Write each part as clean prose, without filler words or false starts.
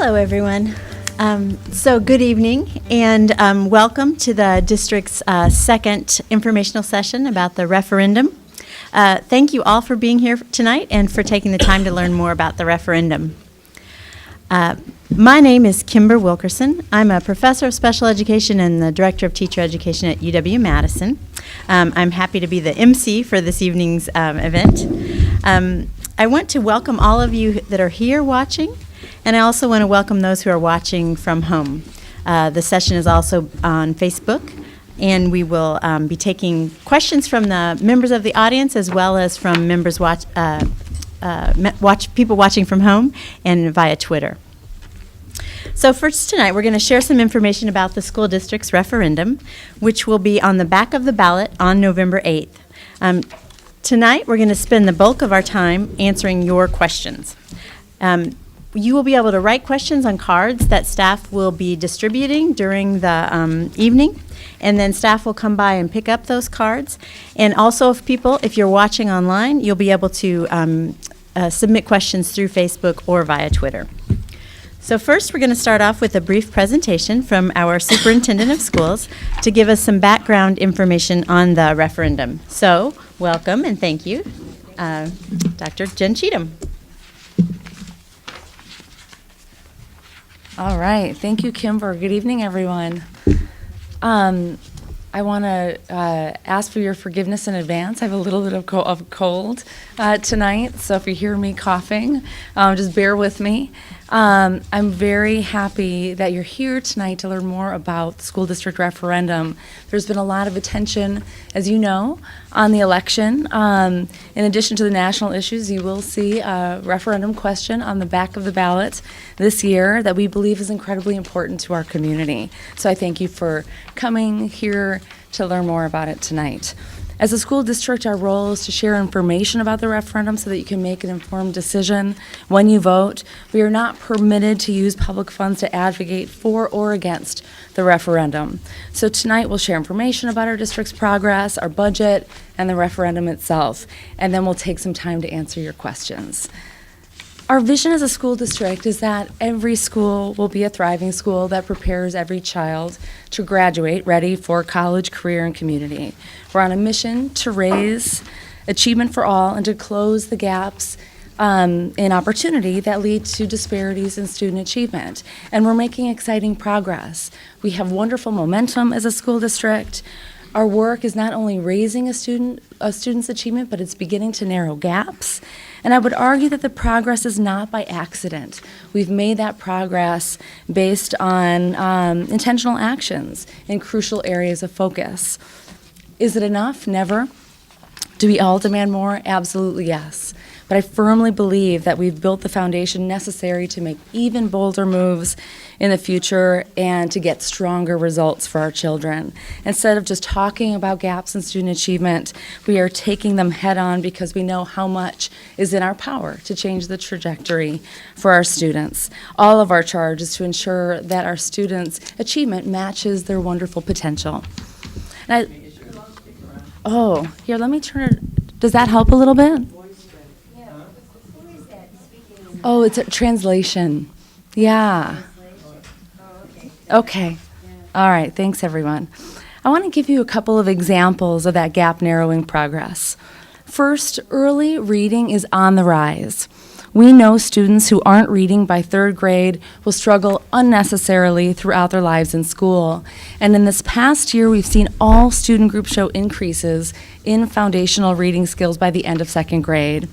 Hello, everyone. So good evening, and welcome to the district's second informational session about the referendum. Thank you all for being here tonight and for taking the time to learn more about the referendum. My name is Kimber Wilkerson. I'm a professor of special education and the director of teacher education at UW-Madison. I'm happy to be the MC for this evening's event. I want to welcome all of you that are here watching, and I also want to welcome those who are watching from home. The session is also on Facebook, and we will be taking questions from the members of the audience as well as from members people watching from home and via Twitter. So first tonight, we're going to share some information about the school district's referendum, which will be on the back of the ballot on November 8th. Tonight, we're going to spend the bulk of our time answering your questions. You will be able to write questions on cards that staff will be distributing during the evening, and then staff will come by and pick up those cards. And also, if you're watching online, you'll be able to submit questions through Facebook or via Twitter. So first, we're going to start off with a brief presentation from our superintendent of schools to give us some background information on the referendum. So welcome and thank you, Dr. Jen Cheatham. All right. Thank you, Kimber. Good evening, everyone. I want to ask for your forgiveness in advance. I have a little bit of a cold tonight, so if you hear me coughing, just bear with me. I'm very happy that you're here tonight to learn more about the school district referendum. There's been a lot of attention, as you know, on the election. In addition to the national issues, you will see a referendum question on the back of the ballot this year that we believe is incredibly important to our community. So I thank you for coming here to learn more about it tonight. As a school district, our role is to share information about the referendum so that you can make an informed decision when you vote. We are not permitted to use public funds to advocate for or against the referendum. So tonight we'll share information about our district's progress, our budget, and the referendum itself, and then we'll take some time to answer your questions. Our vision as a school district is that every school will be a thriving school that prepares every child to graduate ready for college, career, and community. We're on a mission to raise achievement for all and to close the gaps in opportunity that lead to disparities in student achievement. And we're making exciting progress. We have wonderful momentum as a school district. Our work is not only raising a student's achievement, but it's beginning to narrow gaps. And I would argue that the progress is not by accident. We've made that progress based on intentional actions in crucial areas of focus. Is it enough? Never. Do we all demand more? Absolutely yes. But I firmly believe that we've built the foundation necessary to make even bolder moves in the future and to get stronger results for our children. Instead of just talking about gaps in student achievement, we are taking them head on because we know how much is in our power to change the trajectory for our students. All of our charge is to ensure that our students' achievement matches their wonderful potential. Here, let me turn it. Does that help a little bit? Oh, it's a translation. Yeah. Okay. All right. Thanks, everyone. I want to give you a couple of examples of that gap narrowing progress. First, early reading is on the rise. We know students who aren't reading by third grade will struggle unnecessarily throughout their lives in school. And in this past year, we've seen all student groups show increases in foundational reading skills by the end of second grade.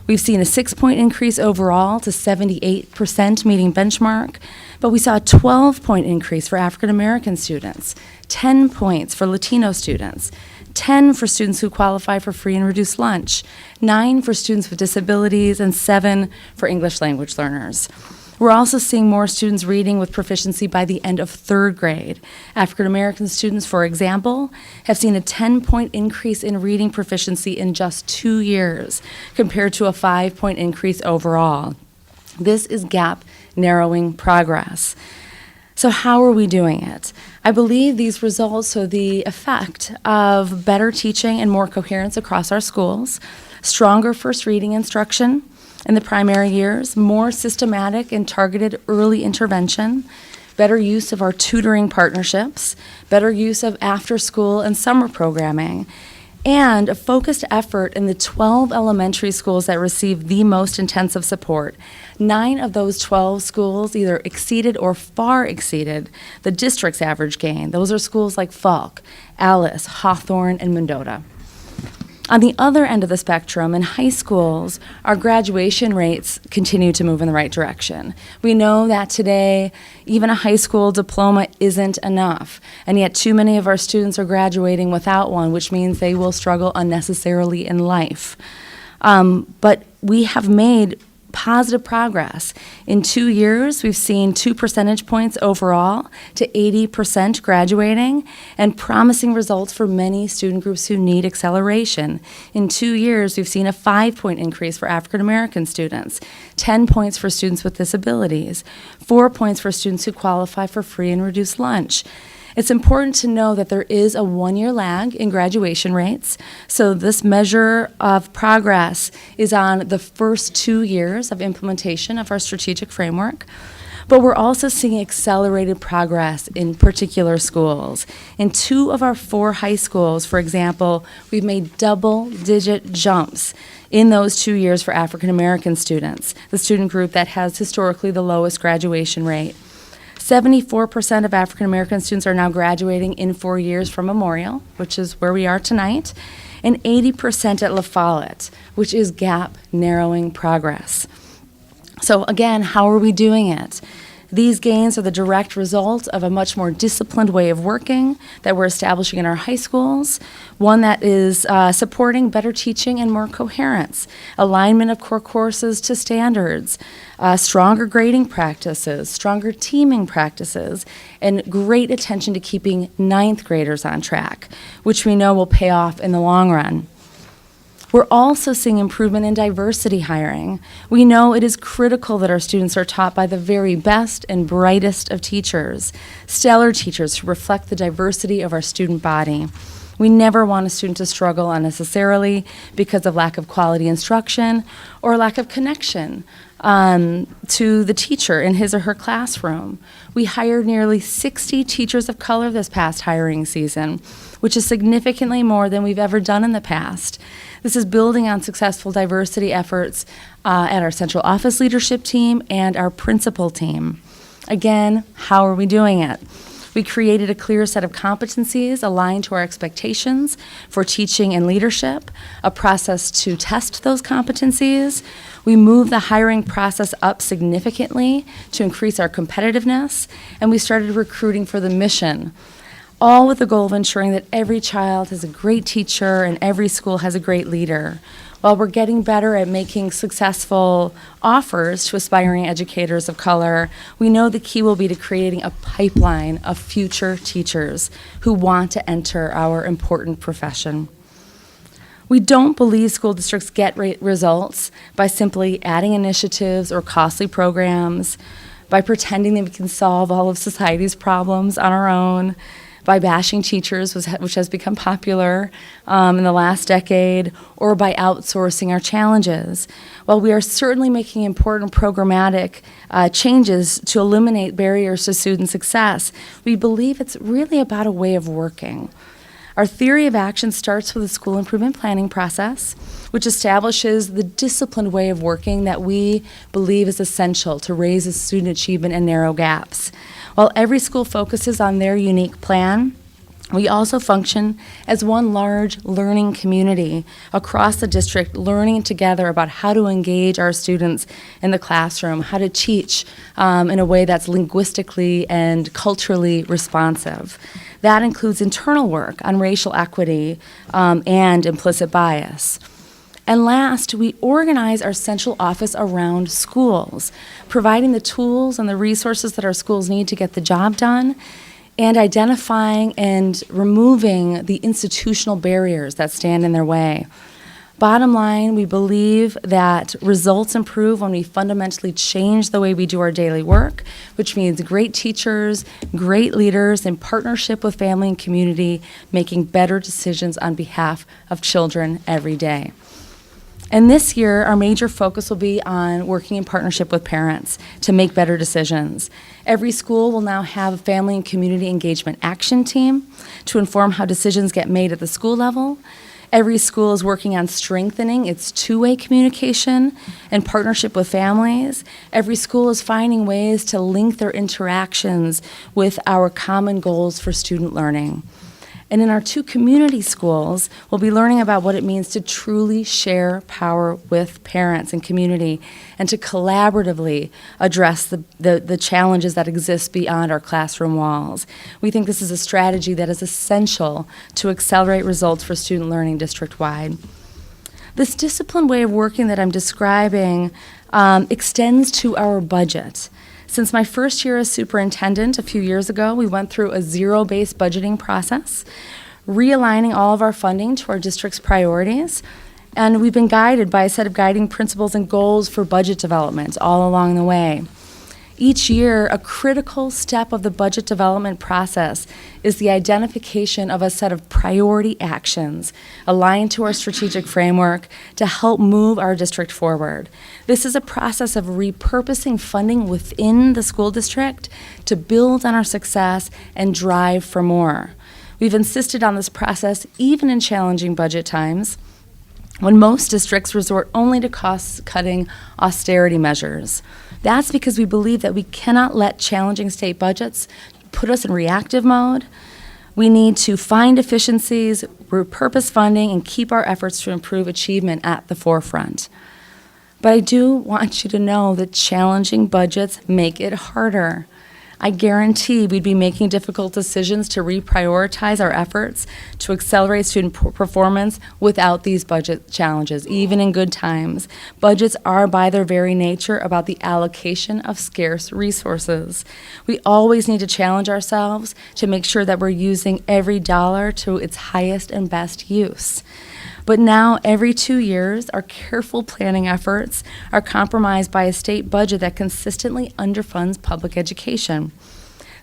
We've seen a 6-point increase overall to 78% meeting benchmark, but we saw a 12-point increase for African American students, 10 points for Latino students, 10 for students who qualify for free and reduced lunch, 9 for students with disabilities, and 7 for English language learners. We're also seeing more students reading with proficiency by the end of third grade. African American students, for example, have seen a 10-point increase in reading proficiency in just 2 years, compared to a 5-point increase overall. This is gap narrowing progress. So how are we doing it? I believe these results are the effect of better teaching and more coherence across our schools, stronger first reading instruction, in the primary years, more systematic and targeted early intervention, better use of our tutoring partnerships, better use of after-school and summer programming, and a focused effort in the 12 elementary schools that receive the most intensive support. 9 of those 12 schools either exceeded or far exceeded the district's average gain. Those are schools like Falk, Alice, Hawthorne, and Mendota. On the other end of the spectrum, in high schools, our graduation rates continue to move in the right direction. We know that today, even a high school diploma isn't enough, and yet too many of our students are graduating without one, which means they will struggle unnecessarily in life. But we have made positive progress. In 2 years, we've seen 2 percentage points overall to 80% graduating, and promising results for many student groups who need acceleration. In 2 years, we've seen a 5-point increase for African American students, 10 points for students with disabilities, 4 points for students who qualify for free and reduced lunch. It's important to know that there is a 1-year lag in graduation rates. So this measure of progress is on the first 2 years of implementation of our strategic framework. But we're also seeing accelerated progress in particular schools. In 2 of our 4 high schools, for example, we've made double-digit jumps in those 2 years for African American students, the student group that has historically the lowest graduation rate. 74% of African American students are now graduating in 4 years from Memorial, which is where we are tonight, and 80% at La Follette, which is gap narrowing progress. So again, how are we doing it? These gains are the direct result of a much more disciplined way of working that we're establishing in our high schools, one that is supporting better teaching and more coherence, alignment of core courses to standards, stronger grading practices, stronger teaming practices, and great attention to keeping 9th graders on track, which we know will pay off in the long run. We're also seeing improvement in diversity hiring. We know it is critical that our students are taught by the very best and brightest of teachers, stellar teachers who reflect the diversity of our student body. We never want a student to struggle unnecessarily because of lack of quality instruction or lack of connection to the teacher in his or her classroom. We hired nearly 60 teachers of color this past hiring season, which is significantly more than we've ever done in the past. This is building on successful diversity efforts at our central office leadership team and our principal team. Again, how are we doing it? We created a clear set of competencies aligned to our expectations for teaching and leadership, a process to test those competencies. We moved the hiring process up significantly to increase our competitiveness, and we started recruiting for the mission, all with the goal of ensuring that every child has a great teacher and every school has a great leader. While we're getting better at making successful offers to aspiring educators of color, we know the key will be to creating a pipeline of future teachers who want to enter our important profession. We don't believe school districts get results by simply adding initiatives or costly programs, by pretending that we can solve all of society's problems on our own, by bashing teachers, which has become popular in the last decade, or by outsourcing our challenges. While we are certainly making important programmatic changes to eliminate barriers to student success, we believe it's really about a way of working. Our theory of action starts with the school improvement planning process, which establishes the disciplined way of working that we believe is essential to raise student achievement and narrow gaps. While every school focuses on their unique plan, we also function as one large learning community across the district, learning together about how to engage our students in the classroom, how to teach in a way that's linguistically and culturally responsive. That includes internal work on racial equity and implicit bias. And last, we organize our central office around schools, providing the tools and the resources that our schools need to get the job done, and identifying and removing the institutional barriers that stand in their way. Bottom line, we believe that results improve when we fundamentally change the way we do our daily work, which means great teachers, great leaders in partnership with family and community, making better decisions on behalf of children every day. And this year, our major focus will be on working in partnership with parents to make better decisions. Every school will now have a family and community engagement action team to inform how decisions get made at the school level. Every school is working on strengthening its two-way communication and partnership with families. Every school is finding ways to link their interactions with our common goals for student learning. And in our 2 community schools, we'll be learning about what it means to truly share power with parents and community and to collaboratively address the challenges that exist beyond our classroom walls. We think this is a strategy that is essential to accelerate results for student learning district-wide. This disciplined way of working that I'm describing extends to our budget. Since my first year as superintendent a few years ago, we went through a zero-based budgeting process, realigning all of our funding to our district's priorities, and we've been guided by a set of guiding principles and goals for budget development all along the way. Each year, a critical step of the budget development process is the identification of a set of priority actions aligned to our strategic framework to help move our district forward. This is a process of repurposing funding within the school district to build on our success and drive for more. We've insisted on this process even in challenging budget times, when most districts resort only to cost-cutting austerity measures. That's because we believe that we cannot let challenging state budgets put us in reactive mode. We need to find efficiencies, repurpose funding, and keep our efforts to improve achievement at the forefront. But I do want you to know that challenging budgets make it harder. I guarantee we'd be making difficult decisions to reprioritize our efforts to accelerate student performance without these budget challenges, even in good times. Budgets are, by their very nature, about the allocation of scarce resources. We always need to challenge ourselves to make sure that we're using every dollar to its highest and best use. But now, every 2 years, our careful planning efforts are compromised by a state budget that consistently underfunds public education.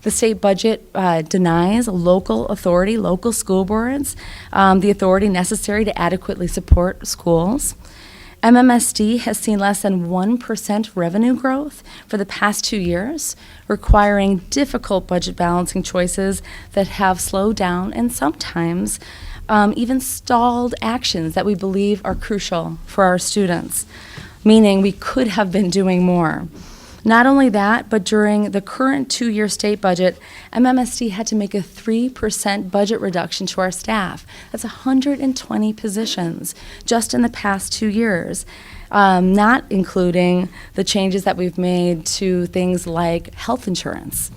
The state budget denies local authority, local school boards, the authority necessary to adequately support schools. MMSD has seen less than 1% revenue growth for the past 2 years, requiring difficult budget balancing choices that have slowed down and sometimes even stalled actions that we believe are crucial for our students, meaning we could have been doing more. Not only that, but during the current 2-year state budget, MMSD had to make a 3% budget reduction to our staff. That's 120 positions just in the past 2 years, not including the changes that we've made to things like health insurance.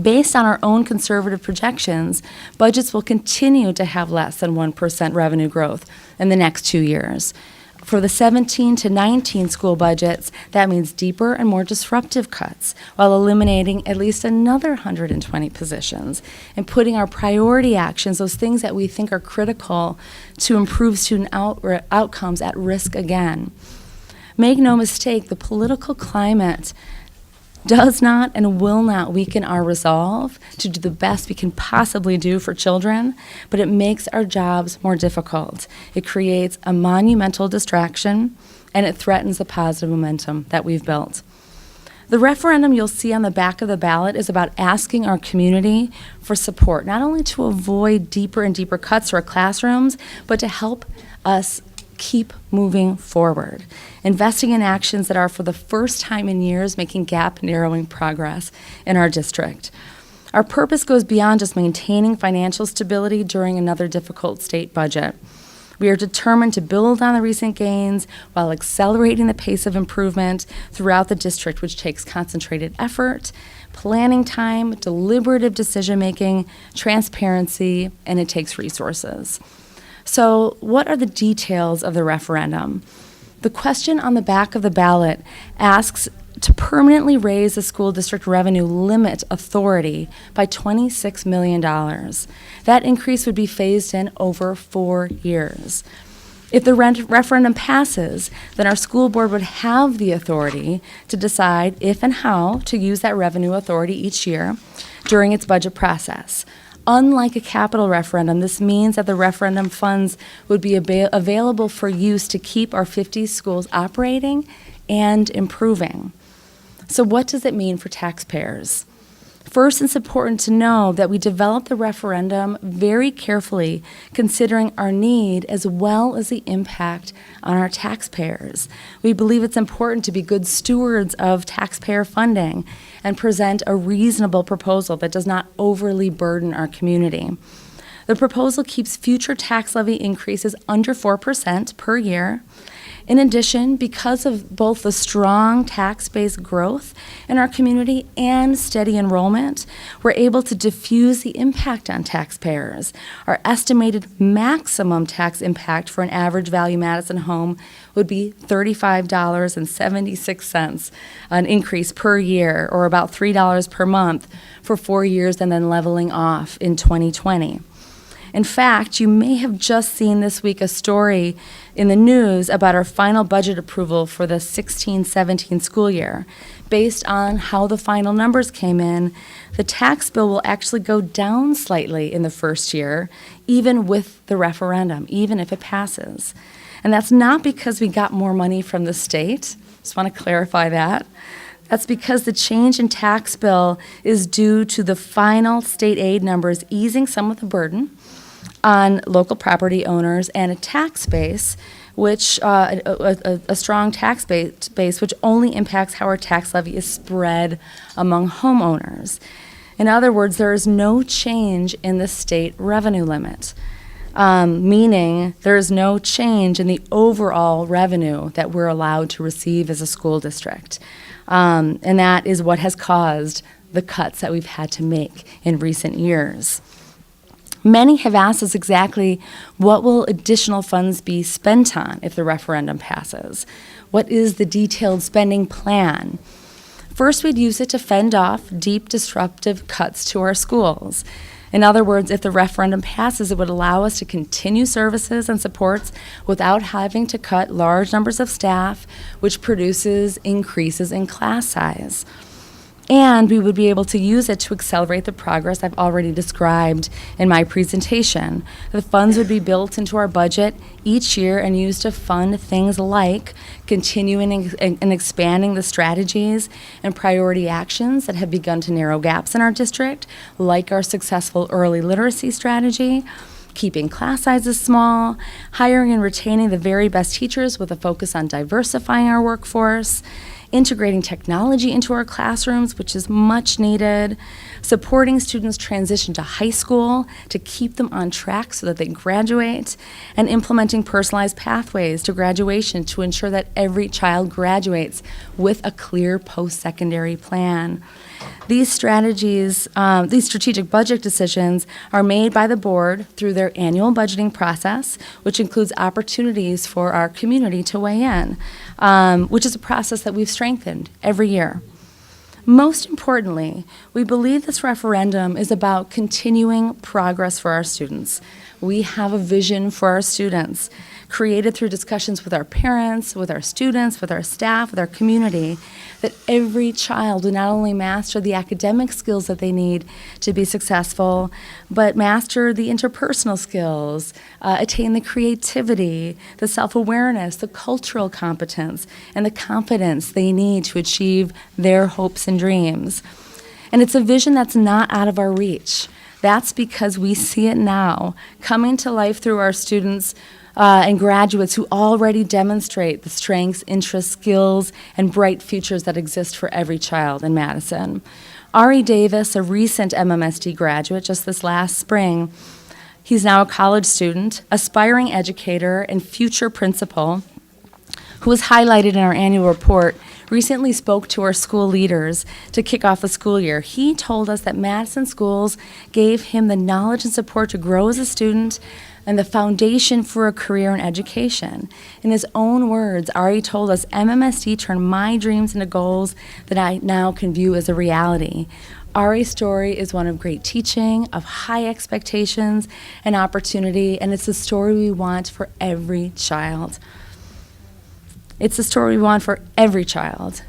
Based on our own conservative projections, budgets will continue to have less than 1% revenue growth in the next 2 years. For the 17 to 19 school budgets, that means deeper and more disruptive cuts while eliminating at least another 120 positions and putting our priority actions, those things that we think are critical to improve student outcomes, at risk again. Make no mistake, the political climate does not and will not weaken our resolve to do the best we can possibly do for children, but it makes our jobs more difficult. It creates a monumental distraction, and it threatens the positive momentum that we've built. The referendum you'll see on the back of the ballot is about asking our community for support, not only to avoid deeper and deeper cuts to our classrooms, but to help us keep moving forward, investing in actions that are, for the first time in years, making gap-narrowing progress in our district. Our purpose goes beyond just maintaining financial stability during another difficult state budget. We are determined to build on the recent gains while accelerating the pace of improvement throughout the district, which takes concentrated effort, planning time, deliberative decision-making, transparency, and it takes resources. So, what are the details of the referendum? The question on the back of the ballot asks to permanently raise the school district revenue limit authority by $26 million. That increase would be phased in over 4 years. If the referendum passes, then our school board would have the authority to decide if and how to use that revenue authority each year during its budget process. Unlike a capital referendum, this means that the referendum funds would be available for use to keep our 50 schools operating and improving. So what does it mean for taxpayers? First, it's important to know that we developed the referendum very carefully, considering our need as well as the impact on our taxpayers. We believe it's important to be good stewards of taxpayer funding and present a reasonable proposal that does not overly burden our community. The proposal keeps future tax levy increases under 4% per year. In addition, because of both the strong tax-based growth in our community and steady enrollment, we're able to diffuse the impact on taxpayers. Our estimated maximum tax impact for an average value Madison home would be $35.76, an increase per year, or about $3 per month for 4 years, and then leveling off in 2020. In fact, you may have just seen this week a story in the news about our final budget approval for the 16-17 school year. Based on how the final numbers came in, the tax bill will actually go down slightly in the first year, even with the referendum, even if it passes. And that's not because we got more money from the state. Just want to clarify that. That's because the change in tax bill is due to the final state aid numbers easing some of the burden on local property owners and a tax base, which a strong tax base which only impacts how our tax levy is spread among homeowners. In other words, there is no change in the state revenue limit, meaning there is no change in the overall revenue that we're allowed to receive as a school district. And that is what has caused the cuts that we've had to make in recent years. Many have asked us exactly what will additional funds be spent on if the referendum passes? What is the detailed spending plan? First, we'd use it to fend off deep disruptive cuts to our schools. In other words, if the referendum passes, it would allow us to continue services and supports without having to cut large numbers of staff, which produces increases in class size. And we would be able to use it to accelerate the progress I've already described in my presentation. The funds would be built into our budget each year and used to fund things like continuing and expanding the strategies and priority actions that have begun to narrow gaps in our district, like our successful early literacy strategy, keeping class sizes small, hiring and retaining the very best teachers with a focus on diversifying our workforce, integrating technology into our classrooms, which is much needed, supporting students' transition to high school to keep them on track so that they graduate, and implementing personalized pathways to graduation to ensure that every child graduates with a clear post-secondary plan. These strategies, these strategic budget decisions are made by the board through their annual budgeting process, which includes opportunities for our community to weigh in, which is a process that we've strengthened every year. Most importantly, we believe this referendum is about continuing progress for our students. We have a vision for our students, created through discussions with our parents, with our students, with our staff, with our community, that every child will not only master the academic skills that they need to be successful, but master the interpersonal skills, attain the creativity, the self-awareness, the cultural competence, and the confidence they need to achieve their hopes and dreams. And it's a vision that's not out of our reach. That's because we see it now, coming to life through our students and graduates who already demonstrate the strengths, interests, skills, and bright futures that exist for every child in Madison. Ari Davis, a recent MMSD graduate just this last spring, he's now a college student, aspiring educator, and future principal, who was highlighted in our annual report, recently spoke to our school leaders to kick off the school year. He told us that Madison schools gave him the knowledge and support to grow as a student and the foundation for a career in education. In his own words, Ari told us, MMSD turned my dreams into goals that I now can view as a reality. Ari's story is one of great teaching, of high expectations and opportunity, and it's the story we want for every child. It's the story we want for every child.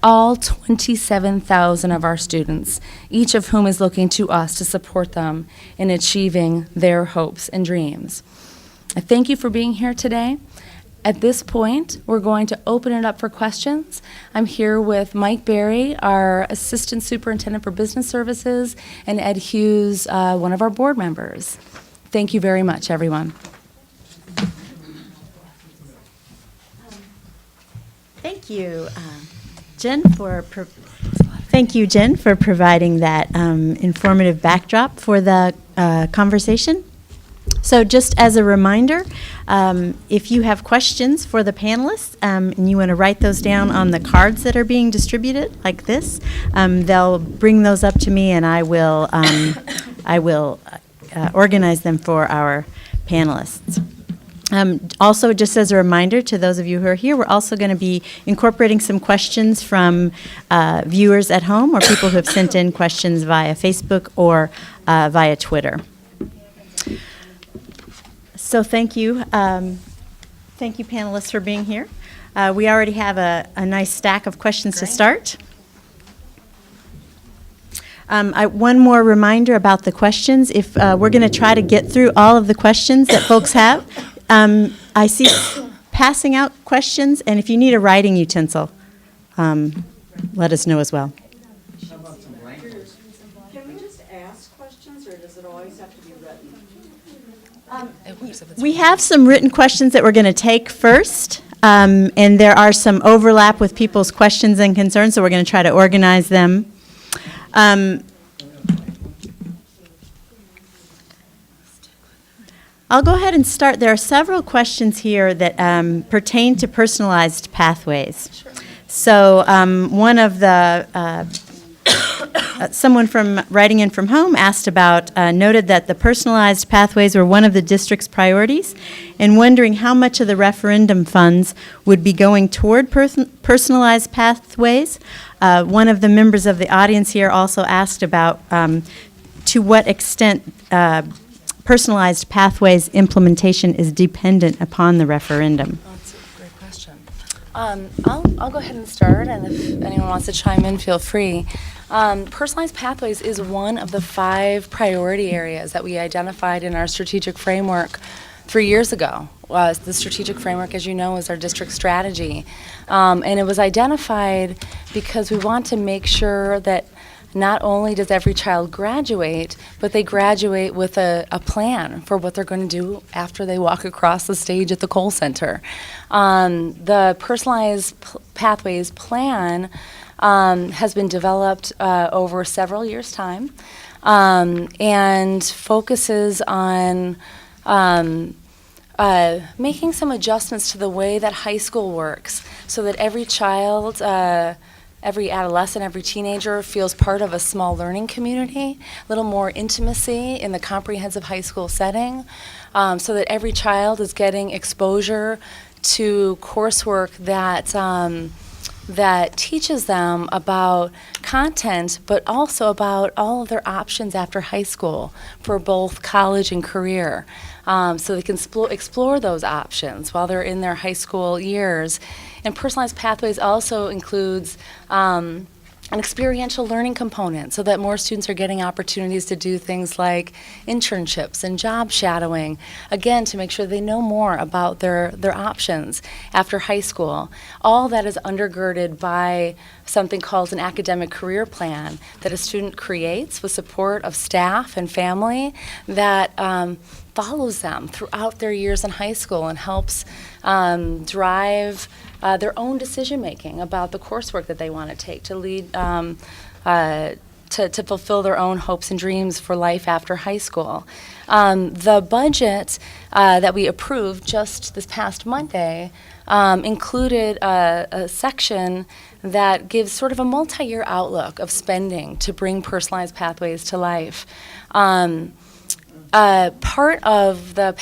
all 27,000 of our students, each of whom is looking to us to support them in achieving their hopes and dreams. I thank you for being here today. At this point, we're going to open it up for questions. I'm here with Mike Berry, our Assistant Superintendent for Business Services, and Ed Hughes, one of our board members. Thank you very much, everyone. Thank you, Jen, thank you, Jen, for providing that informative backdrop for the conversation. So just as a reminder, if you have questions for the panelists and you want to write those down on the cards that are being distributed like this, they'll bring those up to me and I will organize them for our panelists. Also, just as a reminder to those of you who are here, we're also going to be incorporating some questions from viewers at home or people who have sent in questions via Facebook or via Twitter. So thank you. Thank you, panelists, for being here. We already have a nice stack of questions to start. One more reminder about the questions. If we're going to try to get through all of the questions that folks have, I see passing out questions, and if you need a writing utensil, let us know as well. Can we just ask questions, or does it always have to be written? We have some written questions that we're going to take first, and there are some overlap with people's questions and concerns, so we're going to try to organize them. I'll go ahead and start. There are several questions here that pertain to personalized pathways. Sure. So one of the someone from writing in from home asked about, noted that the personalized pathways were one of the district's priorities, and wondering how much of the referendum funds would be going toward personalized pathways. One of the members of the audience here also asked about to what extent personalized pathways implementation is dependent upon the referendum. Oh, that's a great question. I'll go ahead and start, and if anyone wants to chime in, feel free. Personalized pathways is one of the 5 priority areas that we identified in our strategic framework 3 years ago. The strategic framework, as you know, is our district strategy. And it was identified because we want to make sure that not only does every child graduate, but they graduate with a plan for what they're going to do after they walk across the stage at the Kohl Center. The Personalized Pathways Plan has been developed over several years' time and focuses on making some adjustments to the way that high school works so that every child, every adolescent, every teenager feels part of a small learning community, a little more intimacy in the comprehensive high school setting, so that every child is getting exposure to coursework that teaches them about content, but also about all of their options after high school for both college and career. So they can explore those options while they're in their high school years. And Personalized Pathways also includes an experiential learning component so that more students are getting opportunities to do things like internships and job shadowing, again, to make sure they know more about their options after high school. All that is undergirded by something called an academic career plan that a student creates with support of staff and family that follows them throughout their years in high school and helps drive their own decision-making about the coursework that they want to take to lead to fulfill their own hopes and dreams for life after high school. The budget that we approved just this past Monday included a section that gives sort of a multi-year outlook of spending to bring Personalized Pathways to life. Part of the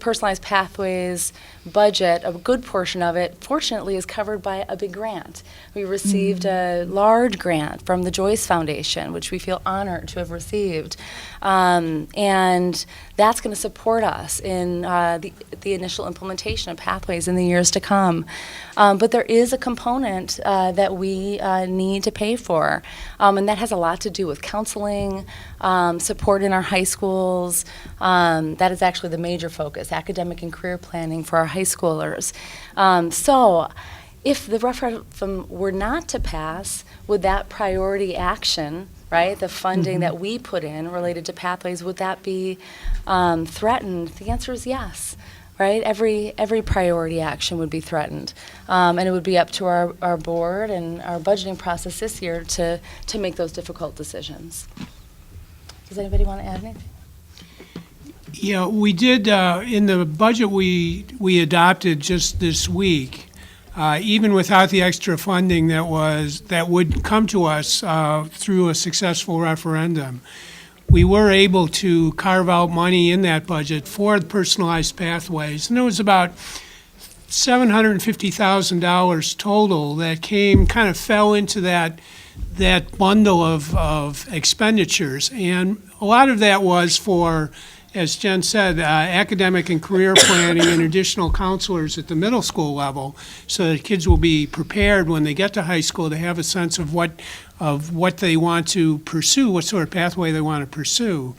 Personalized Pathways budget, a good portion of it, fortunately, is covered by a big grant. We received a large grant from the Joyce Foundation, which we feel honored to have received. And that's going to support us in the initial implementation of Pathways in the years to come. But there is a component that we need to pay for, and that has a lot to do with counseling, support in our high schools. That is actually the major focus, academic and career planning for our high schoolers. So if the referendum were not to pass, would that priority action, right, the funding that we put in related to Pathways, would that be threatened? The answer is yes. Right, every priority action would be threatened, and it would be up to our board and our budgeting process this year to make those difficult decisions. Does anybody want to add anything? Yeah, we did, in the budget we adopted just this week, even without the extra funding that would come to us through a successful referendum, we were able to carve out money in that budget for the personalized pathways. And it was about $750,000 total that kind of fell into that bundle of expenditures. And a lot of that was for, as Jen said, academic and career planning and additional counselors at the middle school level, so that kids will be prepared when they get to high school to have a sense of what they want to pursue, what sort of pathway they want to pursue.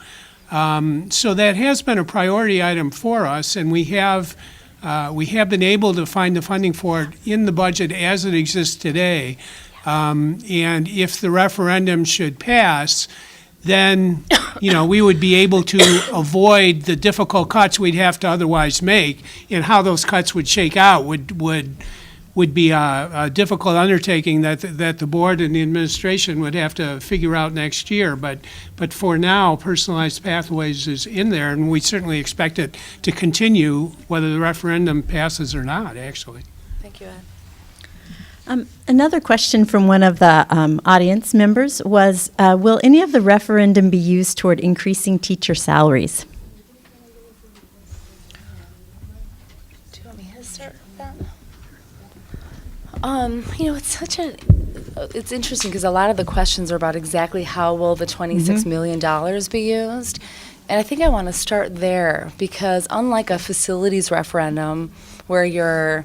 So that has been a priority item for us, and we have been able to find the funding for it in the budget as it exists today. And if the referendum should pass, then, we would be able to avoid the difficult cuts we'd have to otherwise make, and how those cuts would shake out would be a difficult undertaking that the board and the administration would have to figure out next year. But for now, Personalized Pathways is in there, and we certainly expect it to continue whether the referendum passes or not, actually. Thank you, Ed. Another question from one of the audience members was, will any of the referendum be used toward increasing teacher salaries? Do you want me to start with that? It's interesting because a lot of the questions are about exactly how will the $26 million be used. And I think I want to start there because unlike a facilities referendum where you're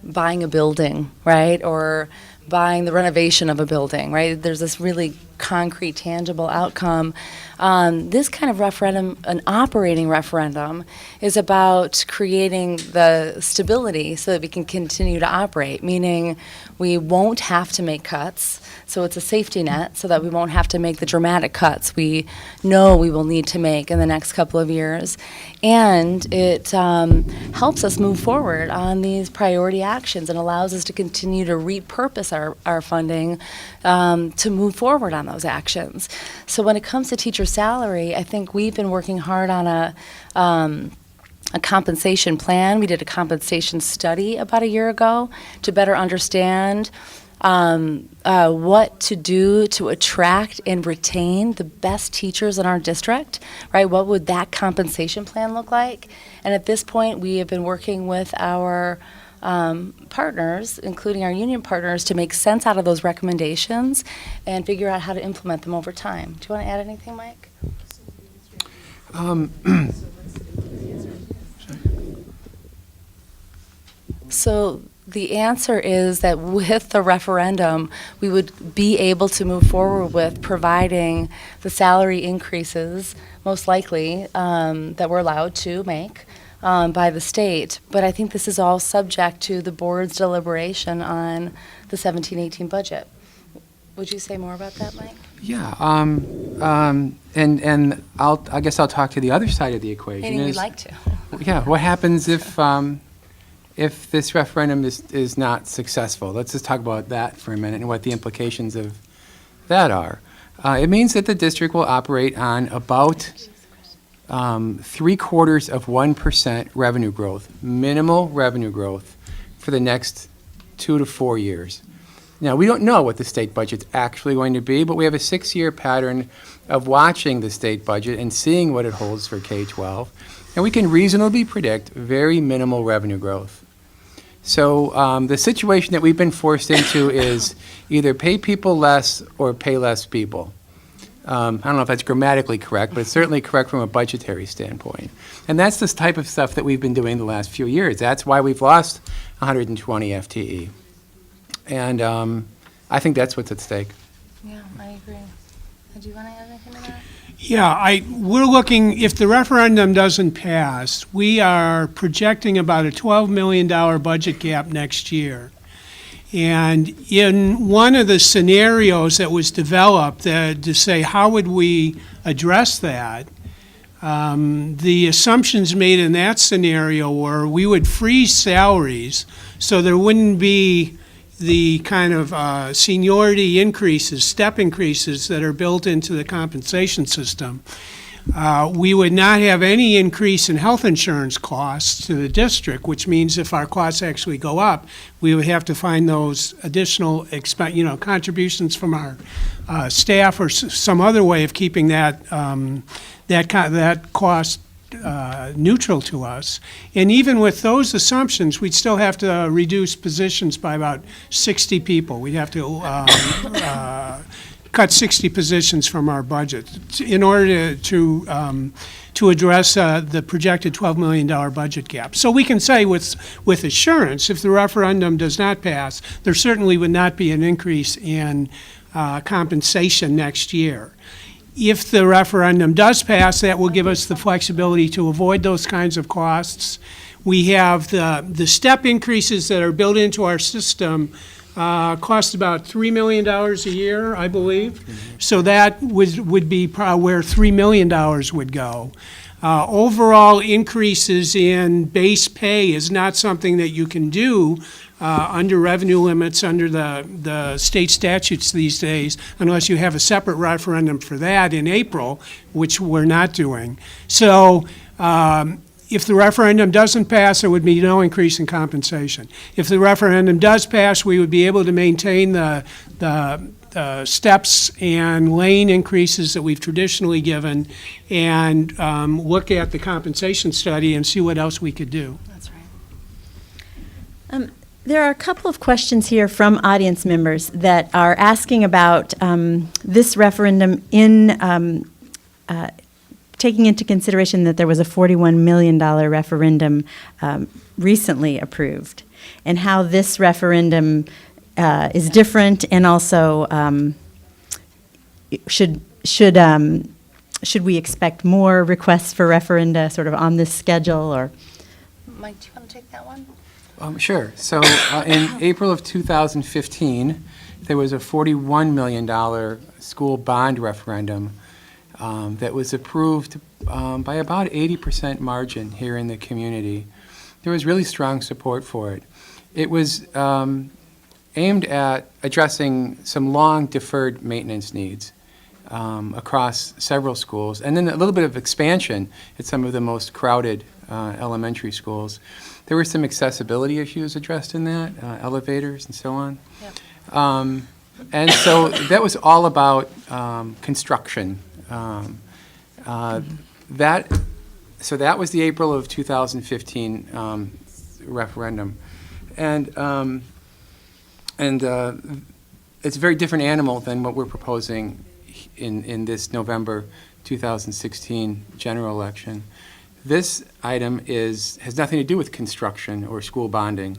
buying a building, right, or buying the renovation of a building, right, there's this really concrete, tangible outcome. This kind of referendum, an operating referendum, is about creating the stability so that we can continue to operate, meaning we won't have to make cuts. So it's a safety net so that we won't have to make the dramatic cuts we know we will need to make in the next couple of years. And it helps us move forward on these priority actions and allows us to continue to repurpose our funding to move forward on those actions. So when it comes to teacher salary, I think we've been working hard on a compensation plan. We did a compensation study about a year ago to better understand what to do to attract and retain the best teachers in our district, right? What would that compensation plan look like? And at this point, we have been working with our partners, including our union partners, to make sense out of those recommendations and figure out how to implement them over time. Do you want to add anything, Mike? So the answer is that with the referendum, we would be able to move forward with providing the salary increases, most likely, that we're allowed to make by the state. But I think this is all subject to the board's deliberation on the 17-18 budget. Would you say more about that, Mike? Yeah, and I guess I'll talk to the other side of the equation. Meaning we'd like to. Yeah, what happens if this referendum is not successful? Let's just talk about that for a minute and what the implications of that are. It means that the district will operate on about 0.75% revenue growth, minimal revenue growth for the next 2 to 4 years. Now, we don't know what the state budget's actually going to be, but we have a 6-year pattern of watching the state budget and seeing what it holds for K-12 And we can reasonably predict very minimal revenue growth. So the situation that we've been forced into is either pay people less or pay less people. I don't know if that's grammatically correct, but it's certainly correct from a budgetary standpoint. And that's the type of stuff that we've been doing the last few years. That's why we've lost 120 FTE. And I think that's what's at stake. Yeah, I agree. Do you want to add anything to that? Yeah, we're looking, if the referendum doesn't pass, we are projecting about a $12 million budget gap next year. And in one of the scenarios that was developed to say, how would we address that, the assumptions made in that scenario were we would freeze salaries so there wouldn't be the kind of seniority increases, step increases that are built into the compensation system. We would not have any increase in health insurance costs to the district, which means if our costs actually go up, we would have to find those additional contributions from our staff or some other way of keeping that cost neutral to us. And even with those assumptions, we'd still have to reduce positions by about 60 people. We'd have to cut 60 positions from our budget in order to address the projected $12 million budget gap. So we can say with assurance, if the referendum does not pass, there certainly would not be an increase in compensation next year. If the referendum does pass, that will give us the flexibility to avoid those kinds of costs. We have the step increases that are built into our system cost about $3 million a year, I believe. Mm-hmm. So that would be where $3 million would go. Overall increases in base pay is not something that you can do under revenue limits under the state statutes these days, unless you have a separate referendum for that in April, which we're not doing. So if the referendum doesn't pass, there would be no increase in compensation. If the referendum does pass, we would be able to maintain the steps and lane increases that we've traditionally given and look at the compensation study and see what else we could do. That's right. There are a couple of questions here from audience members that are asking about this referendum in taking into consideration that there was a $41 million referendum recently approved, and how this referendum is different, and also should we expect more requests for referenda sort of on this schedule, or? Mike, do you want to take that one? Sure. So in April of 2015, there was a $41 million school bond referendum that was approved by about 80% margin here in the community. There was really strong support for it. It was aimed at addressing some long deferred maintenance needs across several schools, and then a little bit of expansion at some of the most crowded elementary schools. There were some accessibility issues addressed in that, elevators and so on. Yep. And so that was all about construction. So that was the April of 2015 referendum. And it's a very different animal than what we're proposing in this November 2016 general election. This item has nothing to do with construction or school bonding.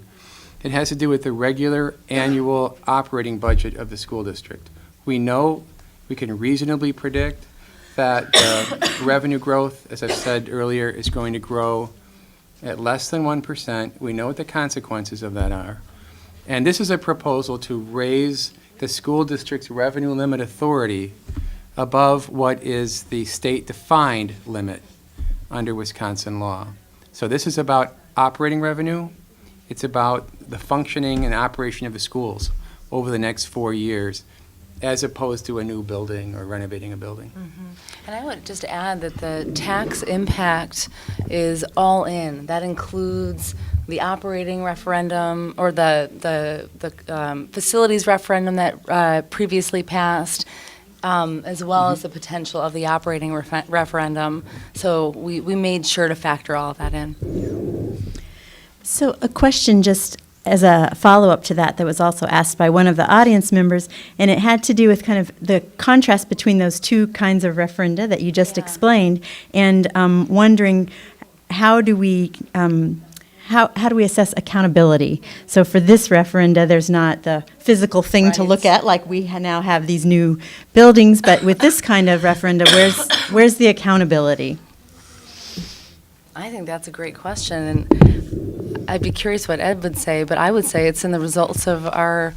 It has to do with the regular annual operating budget of the school district. We know, we can reasonably predict that revenue growth, as I've said earlier, is going to grow at less than 1%. We know what the consequences of that are. And this is a proposal to raise the school district's revenue limit authority above what is the state-defined limit under Wisconsin law. So this is about operating revenue. It's about the functioning and operation of the schools over the next 4 years, as opposed to a new building or renovating a building. Mm-hmm. And I would just add that the tax impact is all in. That includes the operating referendum, or the facilities referendum that previously passed. as well as the potential of the operating referendum. So we made sure to factor all of that in. So a question just as a follow-up to that was also asked by one of the audience members, and it had to do with kind of the contrast between those two kinds of referenda that you just explained, and wondering how do we assess accountability? So for this referenda, there's not the physical thing to look at, like we now have these new buildings, but with this kind of referenda, where's the accountability? I think that's a great question, and I'd be curious what Ed would say, but I would say it's in the results of our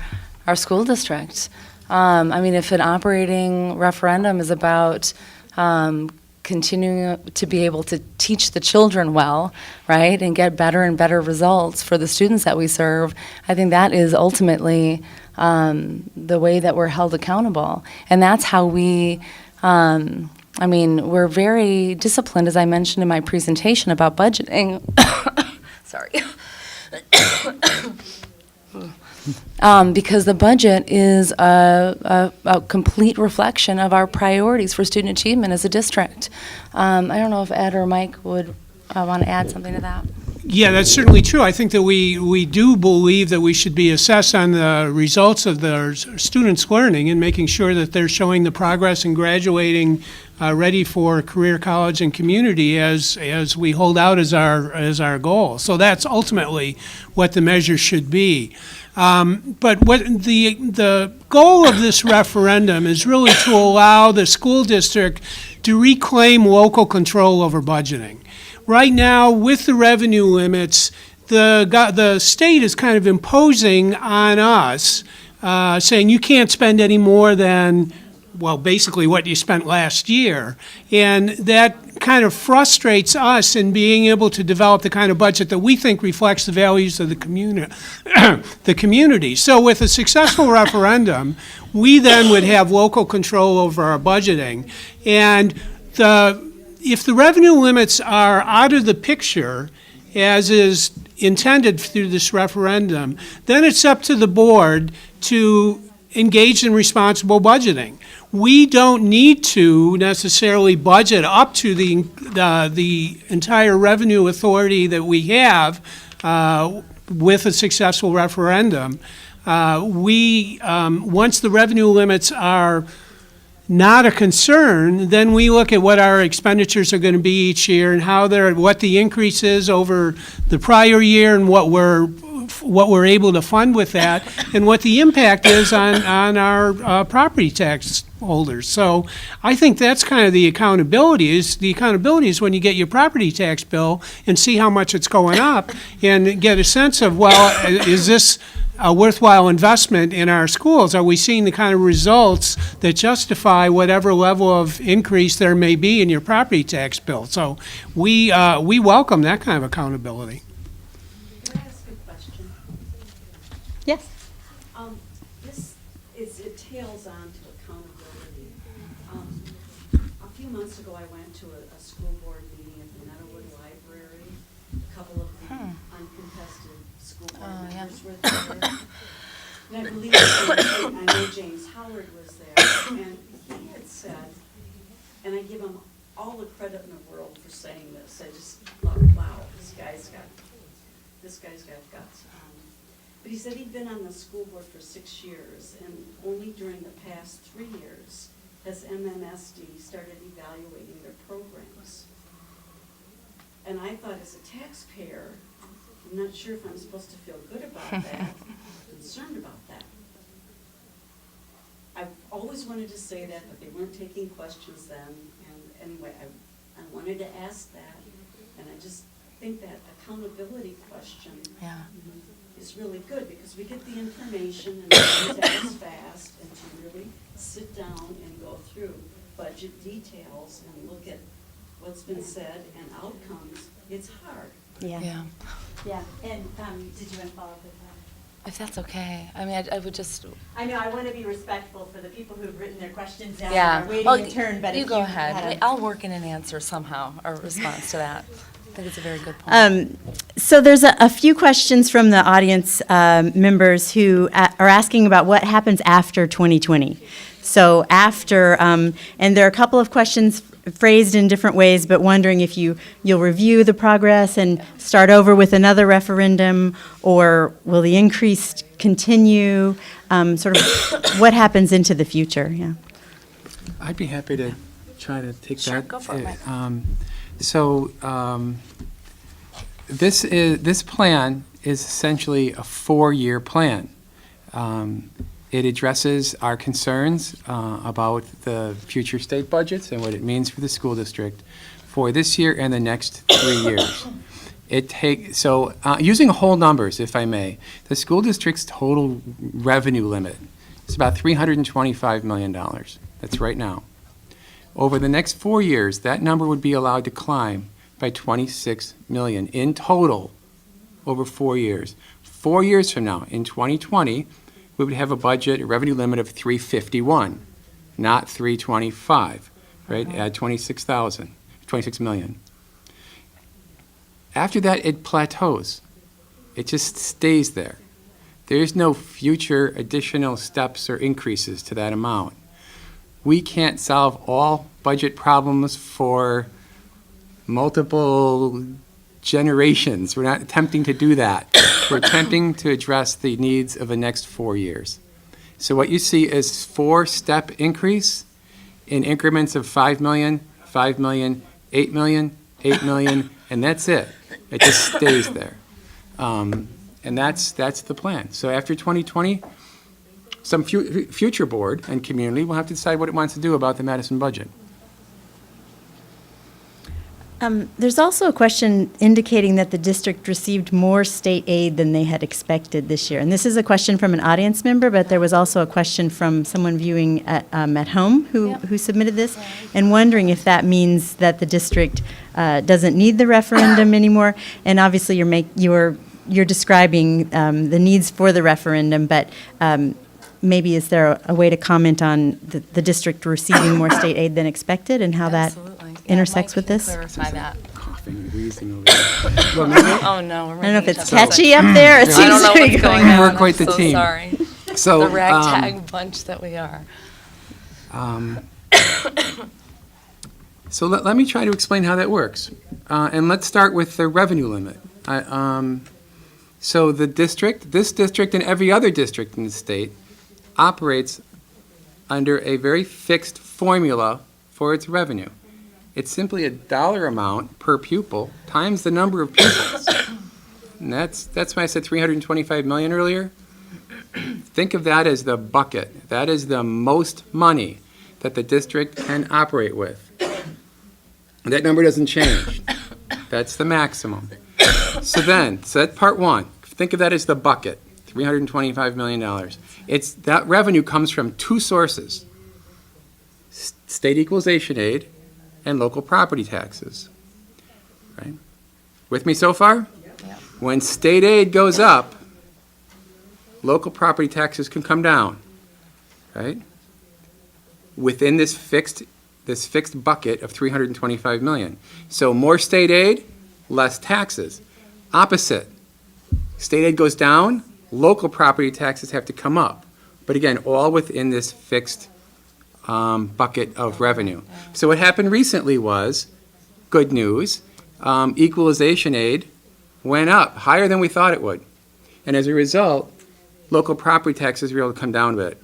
school district. I mean, if an operating referendum is about continuing to be able to teach the children well, right, and get better and better results for the students that we serve, I think that is ultimately the way that we're held accountable. And that's how we, I mean, we're very disciplined, as I mentioned in my presentation about budgeting. Sorry. Because the budget is a complete reflection of our priorities for student achievement as a district. I don't know if Ed or Mike would want to add something to that. Yeah, that's certainly true. I think that we do believe that we should be assessed on the results of the students' learning and making sure that they're showing the progress and graduating ready for career, college, and community as we hold out as our goal. So that's ultimately what the measure should be. But what the goal of this referendum is really to allow the school district to reclaim local control over budgeting. Right now, with the revenue limits, the state is kind of imposing on us, saying you can't spend any more than, well, basically what you spent last year. And that kind of frustrates us in being able to develop the kind of budget that we think reflects the values of the community. So with a successful referendum, we then would have local control over our budgeting. And if the revenue limits are out of the picture, as is intended through this referendum, then it's up to the board to engage in responsible budgeting. We don't need to necessarily budget up to the entire revenue authority that we have with a successful referendum. Once the revenue limits are not a concern, then we look at what our expenditures are going to be each year and what the increase is over the prior year and what we're able to fund with that and what the impact is on our property tax holders. So I think that's kind of the accountability. The accountability is when you get your property tax bill and see how much it's going up and get a sense of, well, is this a worthwhile investment in our schools? Are we seeing the kind of results that justify whatever level of increase there may be in your property tax bill? So we welcome that kind of accountability. Can I ask a question? Yes. It tails on to accountability. A few months ago, I went to a school board meeting at the Meadowood Library. A couple of the uncontested school board members were there. And I believe, I know James Howard was there, and he had said, and I give him all the credit in the world for saying this. I just thought, wow, this guy's got guts. But he said he'd been on the school board for 6 years, and only during the past 3 years has MMSD started evaluating their programs. And I thought, as a taxpayer, I'm not sure if I'm supposed to feel good about that, concerned about that. I've always wanted to say that, but they weren't taking questions then, and anyway, I wanted to ask that, and I just think that accountability question is really good, because we get the information and it is fast, and to really sit down and go through budget details and look at what's been said and outcomes, it's hard. Yeah. And did you want to follow up with that? If that's okay. I mean, I would just. I know, I want to be respectful for the people who've written their questions down Yeah. and are waiting Well, in turn, but you if go you ahead. had I'll work in an answer somehow, or response to that. I think it's a very good point. So there's a few questions from the audience members who are asking about what happens after 2020. So after, and there are a couple of questions phrased in different ways, but wondering if you'll review the progress and start over with another referendum, or will the increase continue? Sort of what happens into the future, yeah. I'd be happy to try to take Sure, that. go for it, Mike. This plan is essentially a 4-year plan. It addresses our concerns about the future state budgets and what it means for the school district for this year and the next 3 years. Using whole numbers, if I may, the school district's total revenue limit is about $325 million. That's right now. Over the next 4 years, that number would be allowed to climb by $26 million in total over 4 years. 4 years from now, in 2020, we would have a budget, a revenue limit of 351, not 325, right? Add 26 million. After that, it plateaus. It just stays there. There's no future additional steps or increases to that amount. We can't solve all budget problems for multiple generations. We're not attempting to do that. We're attempting to address the needs of the next 4 years. So what you see is 4-step increase in increments of 5 million, 5 million, 8 million, 8 million, and that's it. It just stays there. And that's the plan. So after 2020, some future board and community will have to decide what it wants to do about the Madison budget. There's also a question indicating that the district received more state aid than they had expected this year. And this is a question from an audience member, but there was also a question from someone viewing at home who submitted this, and wondering if that means that the district doesn't need the referendum anymore. And obviously you're describing the needs for the referendum, but maybe is there a way to comment on the district receiving more state aid than expected and how that intersects with this? Clarify that. Coughing and wheezing over there. Oh, no, we're I don't know if making it's each other catchy up there. It I seems don't know to be what's going going on. We're quite the I'm so team. sorry. So, The ragtag bunch that we are. So let me try to explain how that works. And let's start with the revenue limit. So this district and every other district in the state operates under a very fixed formula for its revenue. It's simply a dollar amount per pupil times the number of pupils. And that's why I said 325 million earlier. Think of that as the bucket. That is the most money that the district can operate with. And that number doesn't change. That's the maximum. So that's part one. Think of that as the bucket, $325 million. That revenue comes from two sources, state equalization aid and local property taxes. Right? With me so far? Yep. When state aid goes up, local property taxes can come down, right? Within this fixed bucket of $325 million. So more state aid, less taxes. Opposite. State aid goes down, local property taxes have to come up. But again, all within this fixed bucket of revenue. So what happened recently was, good news, equalization aid went up higher than we thought it would. And as a result, local property taxes were able to come down a bit.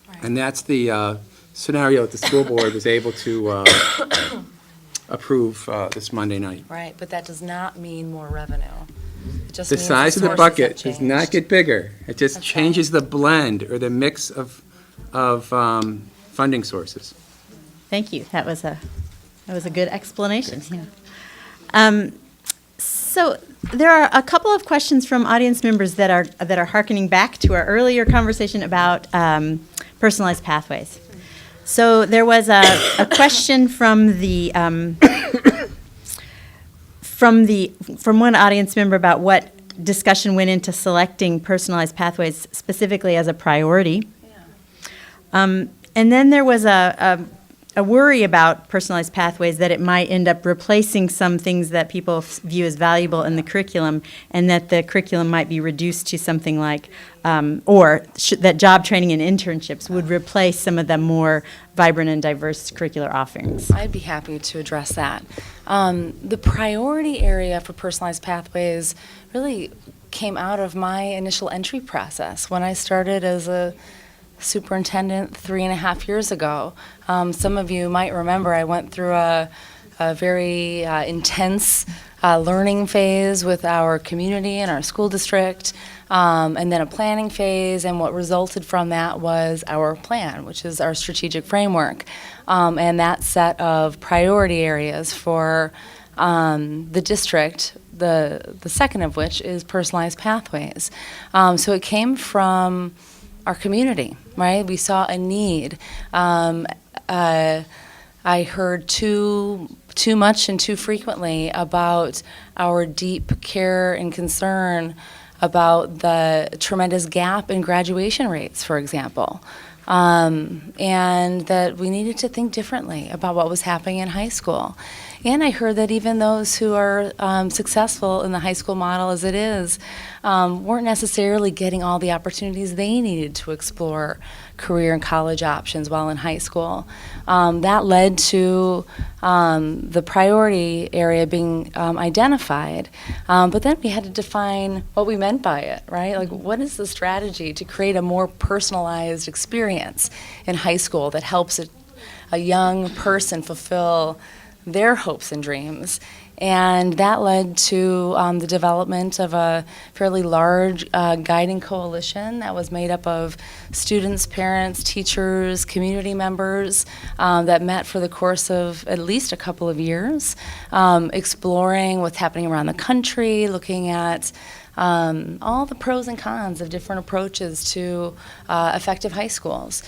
Right. And that's the scenario that the school board was able to approve this Monday night. Right, but that does not mean more revenue. It just The means size of the sources bucket have does not changed. get bigger. It just That's changes the blend or the mix of funding sources. Thank you. That was a good explanation. Yeah. So there are a couple of questions from audience members that are hearkening back to our earlier conversation about personalized pathways. So there was a question from one audience member about what discussion went into selecting personalized pathways specifically as a priority. And then there was a a worry about personalized pathways that it might end up replacing some things that people view as valuable in the curriculum, and that the curriculum might be reduced to something like, that job training and internships would replace some of the more vibrant and diverse curricular offerings. I'd be happy to address that. The priority area for personalized pathways really came out of my initial entry process when I started as a superintendent 3.5 years ago. Some of you might remember I went through a very intense learning phase with our community and our school district, and then a planning phase, and what resulted from that was our plan, which is our strategic framework, and that set of priority areas for the district, the second of which is personalized pathways. So it came from our community, right? We saw a need. I heard too much and too frequently about our deep care and concern about the tremendous gap in graduation rates, for example, and that we needed to think differently about what was happening in high school. And I heard that even those who are successful in the high school model as it is weren't necessarily getting all the opportunities they needed to explore career and college options while in high school. That led to the priority area being identified, but then we had to define what we meant by it, right? Like, what is the strategy to create a more personalized experience in high school that helps a young person fulfill their hopes and dreams? And that led to the development of a fairly large guiding coalition that was made up of students, parents, teachers, community members that met for the course of at least a couple of years, exploring what's happening around the country, looking at all the pros and cons of different approaches to effective high schools.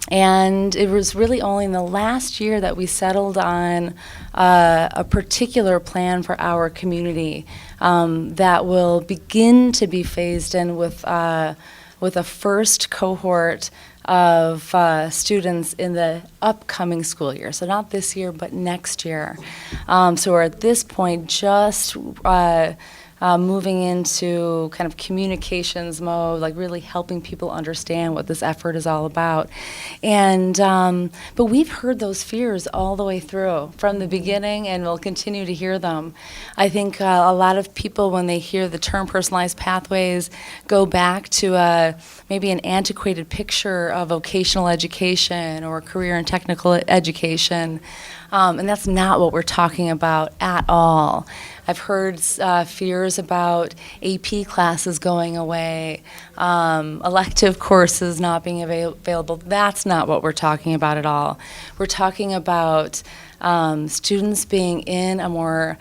And it was really only in the last year that we settled on a particular plan for our community that will begin to be phased in with a first cohort of students in the upcoming school year. So not this year, but next year. So we're at this point just moving into kind of communications mode, like really helping people understand what this effort is all about. And but we've heard those fears all the way through from the beginning, and we'll continue to hear them. I think a lot of people, when they hear the term personalized pathways, go back to maybe an antiquated picture of vocational education or career and technical education. And that's not what we're talking about at all. I've heard fears about AP classes going away, elective courses not being available. That's not what we're talking about at all. We're talking about students being in a more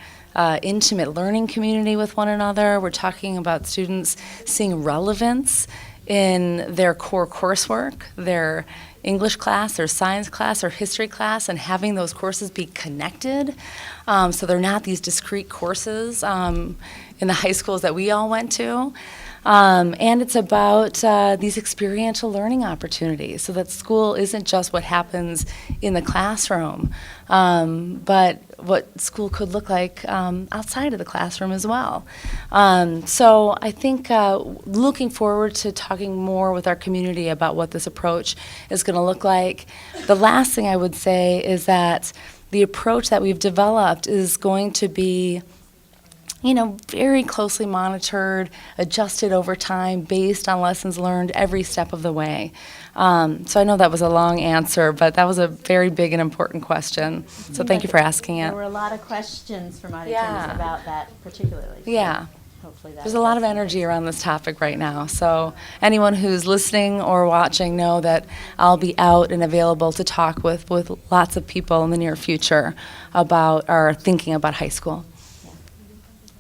intimate learning community with one another. We're talking about students seeing relevance in their core coursework, their English class, their science class, or history class, and having those courses be connected. So they're not these discrete courses in the high schools that we all went to. And it's about these experiential learning opportunities, so that school isn't just what happens in the classroom, but what school could look like outside of the classroom as well. So I think looking forward to talking more with our community about what this approach is going to look like. The last thing I would say is that the approach that we've developed is going to be very closely monitored, adjusted over time based on lessons learned every step of the way. So I know that was a long answer, but that was a very big and important question. So thank you for asking it. There were a lot of questions from auditors Yeah. about that particularly. so Yeah. Hopefully that There's a lot of addressed it. energy around this topic right now. So anyone who's listening or watching, know that I'll be out and available to talk with lots of people in the near future about our thinking about high school.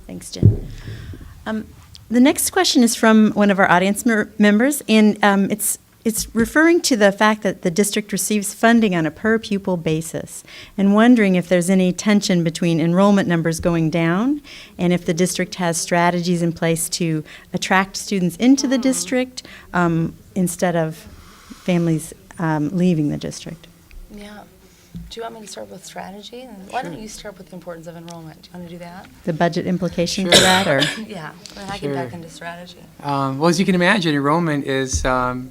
Thanks, Jen. The next question is from one of our audience members, and it's referring to the fact that the district receives funding on a per-pupil basis, and wondering if there's any tension between enrollment numbers going down and if the district has strategies in place to attract students into the district instead of families leaving the district. Yeah. Do you want me to start with strategy? And why don't you start with the importance of enrollment? Do you want to do that? The budget implications Sure. of that, or? Yeah, and I get back Sure. into strategy. Well, as you can imagine, enrollment is the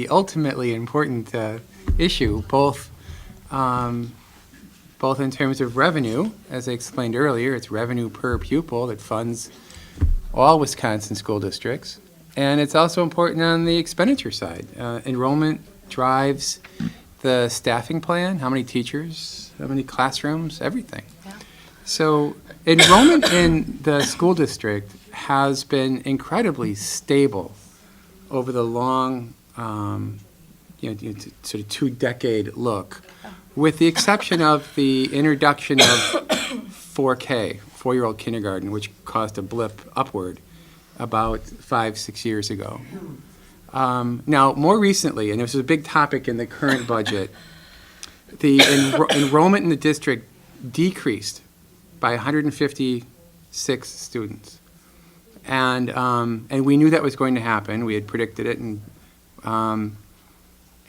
ultimately important issue, both in terms of revenue, as I explained earlier, it's revenue per pupil that funds all Wisconsin school districts, and it's also important on the expenditure side. Enrollment drives the staffing plan, how many teachers, how many classrooms, everything. Yeah. So enrollment in the school district has been incredibly stable over the long, sort of 2-decade look, with the exception of the introduction of 4K, 4-year-old kindergarten, which caused a blip upward about 5-6 years ago. Now, more recently, and this was a big topic in the current budget, the enrollment in the district decreased by 156 students. And we knew that was going to happen. We had predicted it, and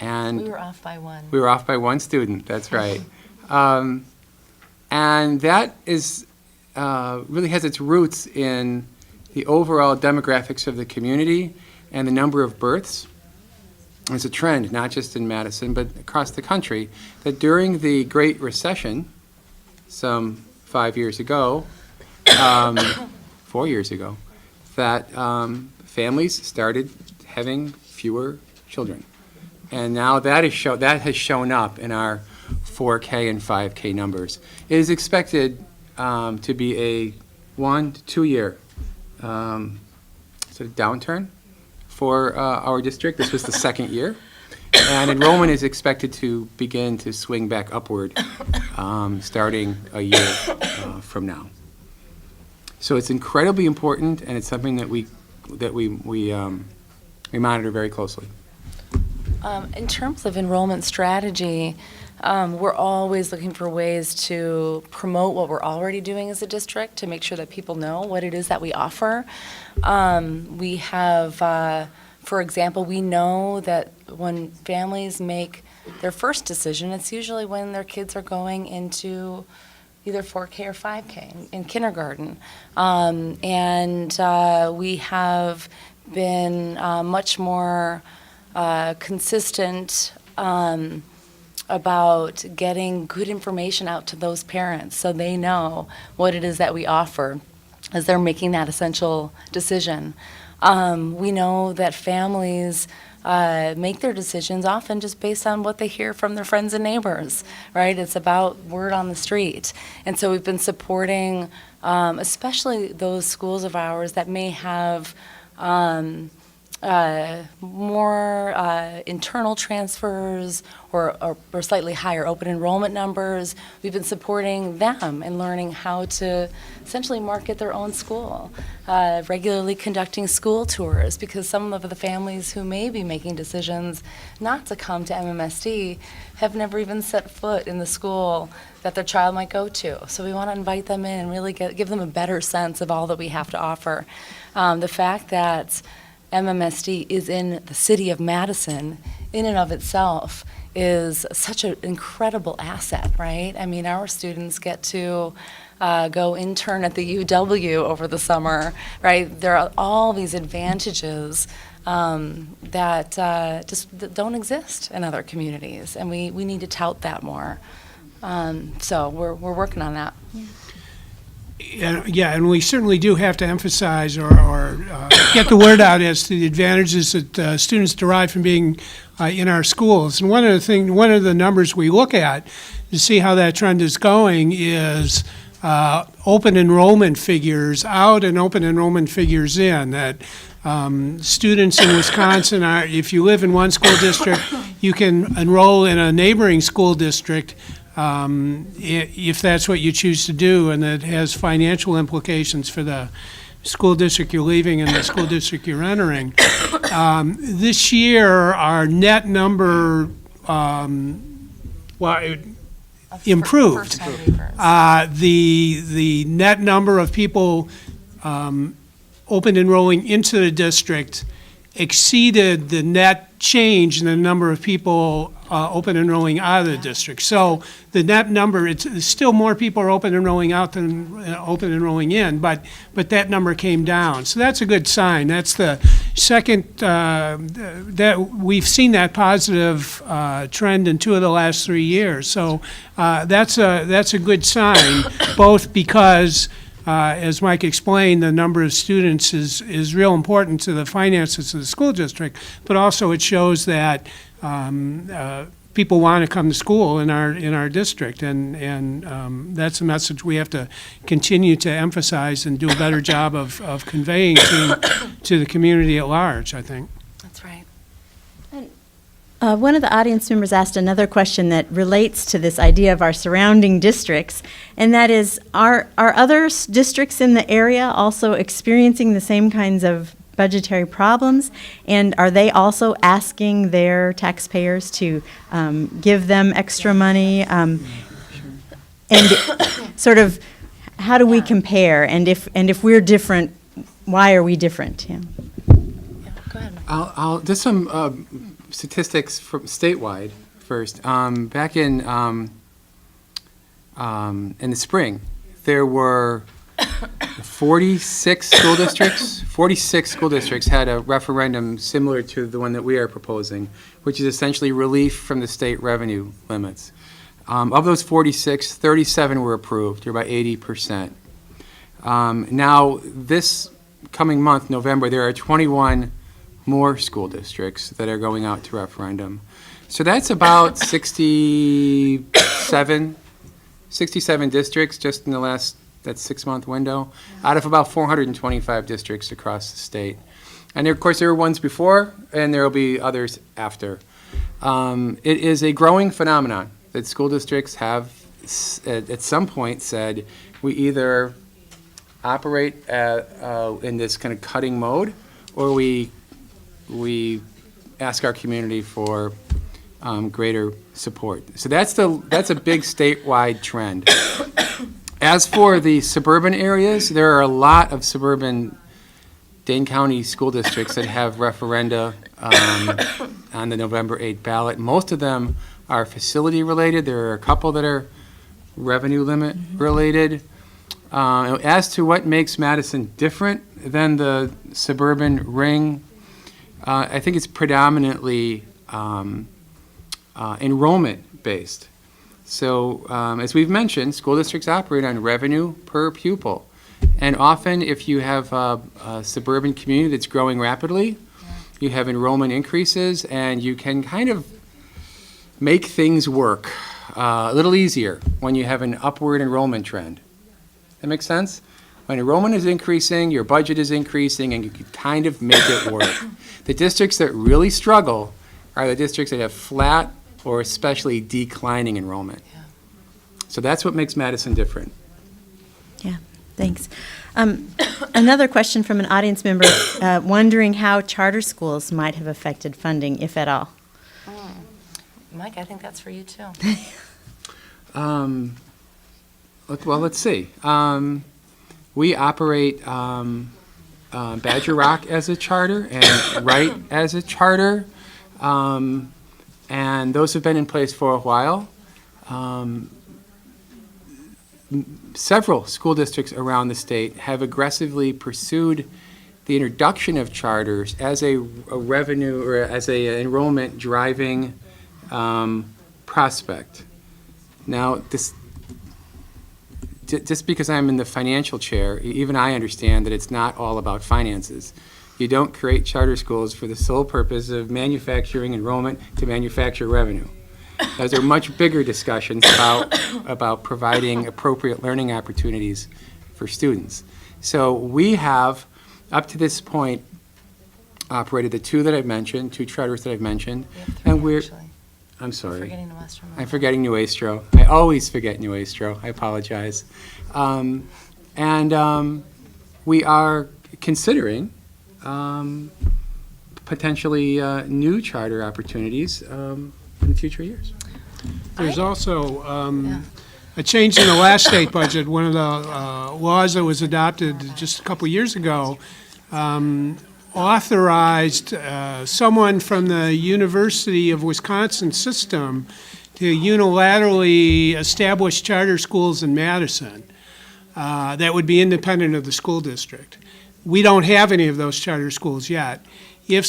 We were off by one. we were off by one student, that's right. And that is, really has its roots in the overall demographics of the community and the number of births. It's a trend, not just in Madison, but across the country, that during the Great Recession, some 5 years ago, 4 years ago, that families started having fewer children. And now that has shown up in our 4K and 5K numbers. It is expected to be a 1 to 2 year sort of downturn for our district. This was the second year. And enrollment is expected to begin to swing back upward starting a year from now. So it's incredibly important, and it's something that we monitor very closely. In terms of enrollment strategy, we're always looking for ways to promote what we're already doing as a district, to make sure that people know what it is that we offer. We have, for example, we know that when families make their first decision, it's usually when their kids are going into either 4K or 5K in kindergarten. We have been much more consistent about getting good information out to those parents so they know what it is that we offer as they're making that essential decision. We know that families make their decisions often just based on what they hear from their friends and neighbors, right? It's about word on the street. And so we've been supporting especially those schools of ours that may have more internal transfers or slightly higher open enrollment numbers. We've been supporting them and learning how to essentially market their own school, regularly conducting school tours, because some of the families who may be making decisions not to come to MMSD have never even set foot in the school that their child might go to. So we want to invite them in and really give them a better sense of all that we have to offer. The fact that MMSD is in the city of Madison, in and of itself, is such an incredible asset, right? I mean, our students get to go intern at the UW over the summer, right? There are all these advantages that just don't exist in other communities, and we need to tout that more. So we're working on that. Yeah, and we certainly do have to emphasize or get the word out as to the advantages that students derive from being in our schools. And one of the numbers we look at to see how that trend is going is open enrollment figures out and open enrollment figures in. That students in Wisconsin are, if you live in one school district, you can enroll in a neighboring school district if that's what you choose to do, and it has financial implications for the school district you're leaving and the school district you're entering. This year, our net number improved. The net number of people open enrolling into the district exceeded the net change in the number of people open enrolling out of the district. So the net number, it's still more people are open enrolling out than open enrolling in, but that number came down. So that's a good sign. That's the second, that we've seen that positive trend in 2 of the last 3 years. So that's a good sign, both because as Mike explained, the number of students is real important to the finances of the school district, but also it shows that people want to come to school in our district, and that's a message we have to continue to emphasize and do a better job of conveying to the community at large, I think. That's right. One of the audience members asked another question that relates to this idea of our surrounding districts, and that is, are other districts in the area also experiencing the same kinds of budgetary problems, and are they also asking their taxpayers to give them extra money? And sort of, how do we compare? And if we're different, why are we different? Yeah. Go ahead. I'll just some statistics from statewide first. Back in the spring, there were 46 school districts. 46 school districts had a referendum similar to the one that we are proposing, which is essentially relief from the state revenue limits. Of those 46, 37 were approved, or about 80%. Now, this coming month, November, there are 21 more school districts that are going out to referendum. So that's about 67 districts just in the last, that 6-month window, out of about 425 districts across the state. And there, of course, there were ones before, and there will be others after. It is a growing phenomenon that school districts have at some point said, we either operate in this kind of cutting mode, or we ask our community for greater support. So that's a big statewide trend. As for the suburban areas, there are a lot of suburban Dane County school districts that have referenda on the November 8th ballot. Most of them are facility related. There are a couple that are revenue limit related. As to what makes Madison different than the suburban ring, I think it's predominantly enrollment based. So as we've mentioned, school districts operate on revenue per pupil. And often if you have a suburban community that's growing rapidly, you have enrollment increases, and you can kind of make things work a little easier when you have an upward enrollment trend. That makes sense? When enrollment is increasing, your budget is increasing, and you can kind of make it work. The districts that really struggle are the districts that have flat or especially declining enrollment. Yeah. So that's what makes Madison different. Yeah, thanks. Another question from an audience member wondering how charter schools might have affected funding, if at all. Mike, I think that's for you too. Well, let's see. We operate Badger Rock as a charter and Wright as a charter, and those have been in place for a while. Several school districts around the state have aggressively pursued the introduction of charters as a revenue or as a enrollment driving prospect. Now, just because I'm in the financial chair, even I understand that it's not all about finances. You don't create charter schools for the sole purpose of manufacturing enrollment to manufacture revenue. Those are much bigger discussions about providing appropriate learning opportunities for students. So we have, up to this point, operated the two charters that I've mentioned. And we're actually. I'm sorry. Forgetting the Western I'm forgetting New Aestro. I always forget New Aestro. I apologize. We are considering potentially new charter opportunities in the future years. There's also a change in the last state budget. One of the laws that was adopted just a couple years ago authorized someone from the University of Wisconsin system to unilaterally establish charter schools in Madison that would be independent of the school district. We don't have any of those charter schools yet. If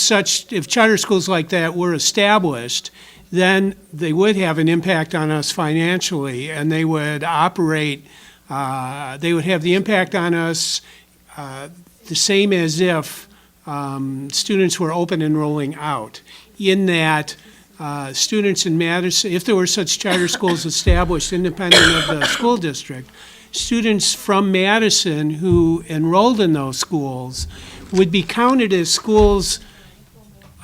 charter schools like that were established, then they would have an impact on us financially, and they would operate, they would have the impact on us the same as if students were open enrolling out, in that students in Madison, if there were such charter schools established independent of the school district, students from Madison who enrolled in those schools would be counted as schools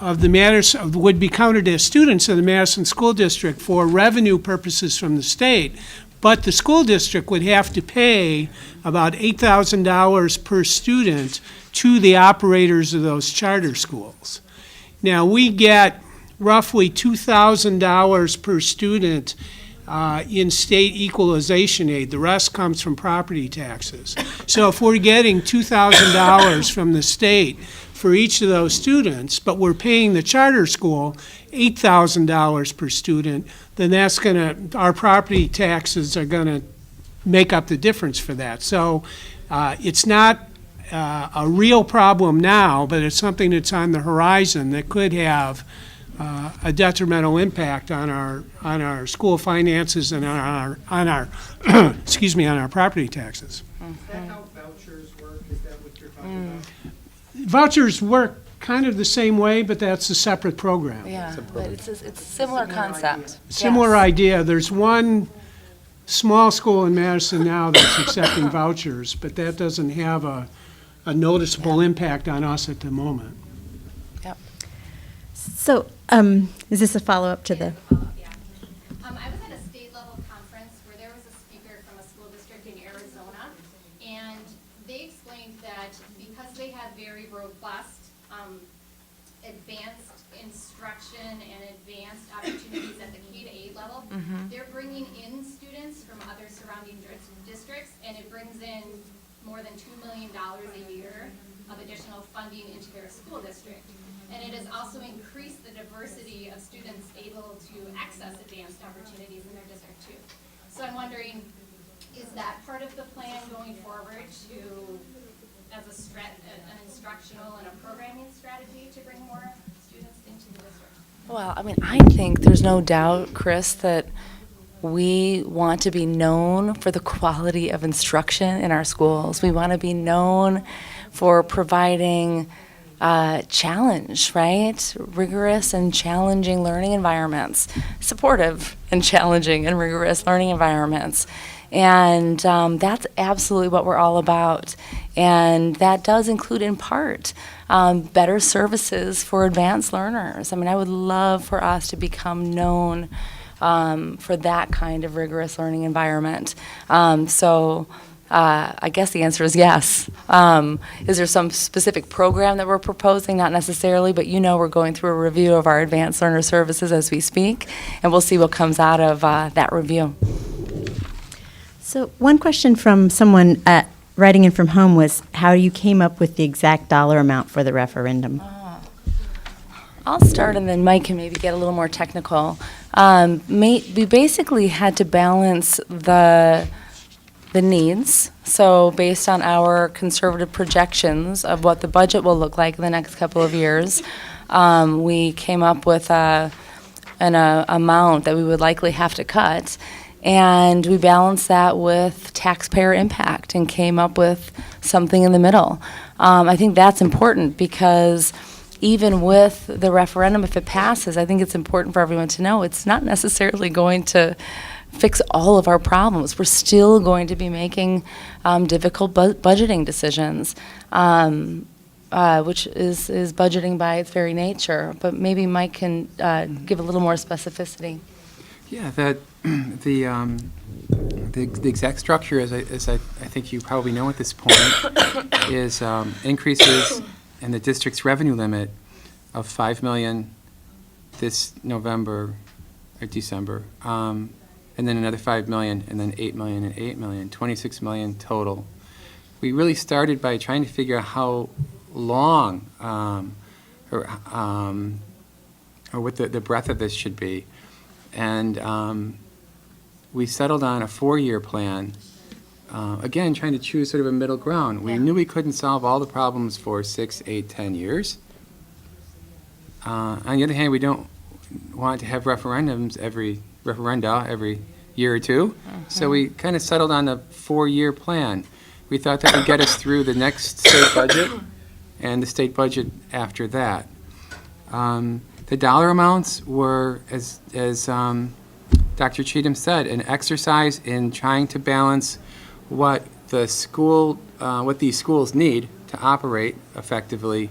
of the Madison, would be counted as students of the Madison School District for revenue purposes from the state. But the school district would have to pay about $8,000 per student to the operators of those charter schools. Now, we get roughly $2,000 per student in state equalization aid. The rest comes from property taxes. So if we're getting $2,000 from the state for each of those students, but we're paying the charter school $8,000 per student, then that's going to, our property taxes are going to make up the difference for that. So it's not a real problem now, but it's something that's on the horizon that could have a detrimental impact on our school finances and on our excuse me, on our property taxes. Is that how vouchers work? Is that what you're talking about? Vouchers work kind of the same way, but that's a separate program. Yeah, but it's a similar concept. Similar Yes. idea. There's one small school in Madison now that's accepting vouchers, but that doesn't have a noticeable impact on us at the moment. So, is this a follow-up to the? Yeah. I was at a state-level conference where there was a speaker from a school district in Arizona, and they explained that because they have very robust, advanced instruction and advanced opportunities at the K to 8 level, they're bringing in students from other surrounding districts, and it brings in more than $2 million a year of additional funding into their school district. And it has also increased the diversity of students able to access advanced opportunities in their district too. So I'm wondering, is that part of the plan going forward to, as an instructional and a programming strategy to bring more students into the district? Well, I mean, I think there's no doubt, Chris, that we want to be known for the quality of instruction in our schools. We want to be known for providing challenge, right? Rigorous and challenging learning environments, supportive and challenging and rigorous learning environments. And that's absolutely what we're all about. And that does include, in part, better services for advanced learners. I mean, I would love for us to become known for that kind of rigorous learning environment. I guess the answer is yes. Is there some specific program that we're proposing? Not necessarily, but we're going through a review of our advanced learner services as we speak, and we'll see what comes out of that review. So one question from someone writing in from home was how you came up with the exact dollar amount for the referendum. I'll start, and then Mike can maybe get a little more technical. We basically had to balance the needs. So based on our conservative projections of what the budget will look like in the next couple of years, we came up with an amount that we would likely have to cut, and we balanced that with taxpayer impact and came up with something in the middle. I think that's important because even with the referendum, if it passes, I think it's important for everyone to know it's not necessarily going to fix all of our problems. We're still going to be making difficult budgeting decisions, which is budgeting by its very nature. But maybe Mike can give a little more specificity. Yeah, the exact structure, as I think you probably know at this point, is increases in the district's revenue limit of $5 million this November or December. And then another $5 million, and then $8 million and $8 million, $26 million total. We really started by trying to figure out long, or what the breadth of this should be. And we settled on a 4-year plan, again, trying to choose sort of a middle ground. We knew we couldn't solve all the problems for 6, 8, 10 years. On the other hand, we don't want to have referenda every year or two. So we kind of settled on a 4-year plan. We thought that would get us through the next state budget and the state budget after that. The dollar amounts were, as Dr. Cheatham said, an exercise in trying to balance what the school, what these schools need to operate effectively,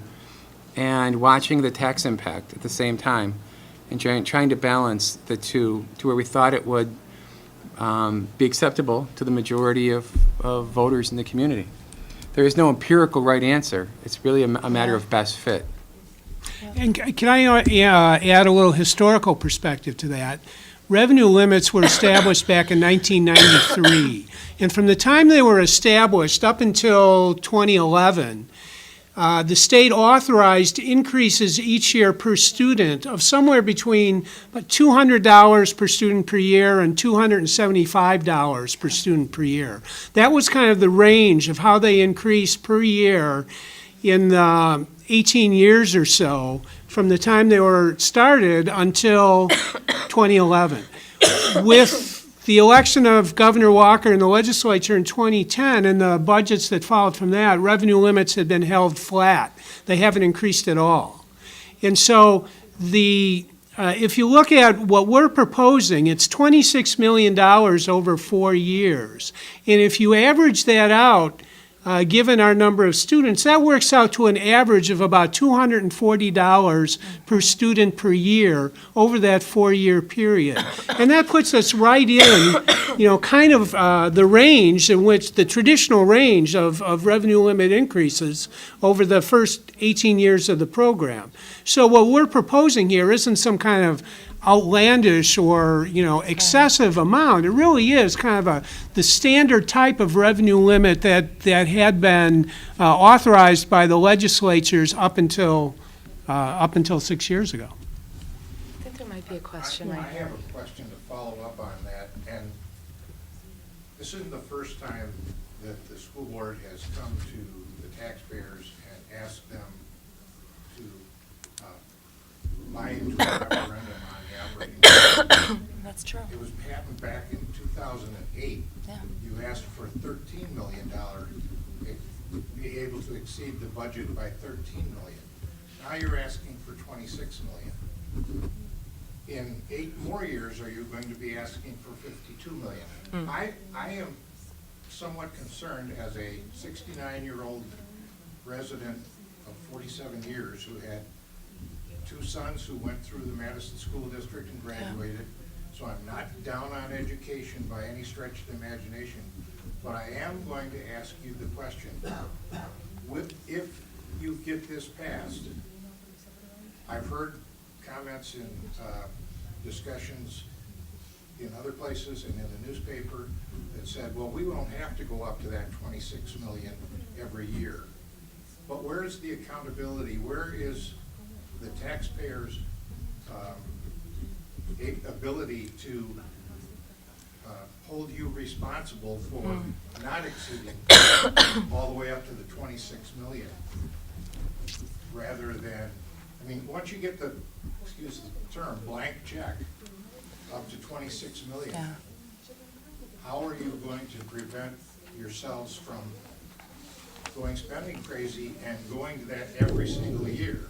and watching the tax impact at the same time, and trying to balance the two to where we thought it would be acceptable to the majority of voters in the community. There is no empirical right answer. It's really a matter of best fit. And can I add a little historical perspective to that? Revenue limits were established back in 1993. And from the time they were established up until 2011, the state authorized increases each year per student of somewhere between about $200 per student per year and $275 per student per year. That was kind of the range of how they increased per year in the 18 years or so from the time they were started until 2011. With the election of Governor Walker in the legislature in 2010 and the budgets that followed from that, revenue limits had been held flat. They haven't increased at all. And so if you look at what we're proposing, it's $26 million over 4 years. And if you average that out, given our number of students, that works out to an average of about $240 per student per year over that 4-year period. And that puts us right in, kind of the range in which the traditional range of revenue limit increases over the first 18 years of the program. So what we're proposing here isn't some kind of outlandish or, excessive amount. It really is kind of the standard type of revenue limit that had been authorized by the legislatures up until 6 years ago. I think there might be a question I right here. have a question to follow up on that, and this isn't the first time that the school board has come to the taxpayers and asked them to buy into a referendum on the operating budget. That's true. It was happened back in 2008. Yeah. You asked for $13 million, be able to exceed the budget by $13 million. Now you're asking for $26 million. In 8 more years, are you going to be asking for $52 million? I am somewhat concerned as a 69-year-old resident of 47 years who had 2 sons who went through the Madison School District and graduated. So I'm not down on education by any stretch of the imagination, but I am going to ask you the question. If you get this passed, I've heard comments in discussions in other places and in the newspaper that said, well, we won't have to go up to that 26 million every year. But where is the accountability? Where is the taxpayers' ability to hold you responsible for not exceeding all the way up to the 26 million? Rather than, once you get the, excuse the term, blank check up to 26 million, Yeah. how are you going to prevent yourselves from going spending crazy and going to that every single year?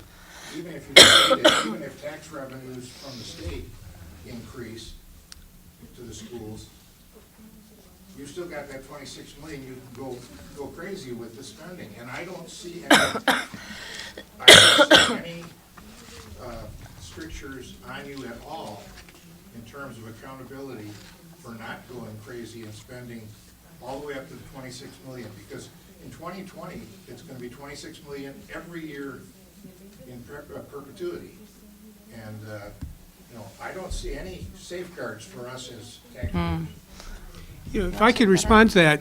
Even if you need it, even if tax revenues from the state increase to the schools, you still got that 26 million, you can go crazy with the spending. And I don't see any strictures on you at all in terms of accountability for not going crazy and spending all the way up to the 26 million. Because in 2020, it's going to be 26 million every year in perpetuity. And, I don't see any safeguards for us as taxpayers. If I could respond to that,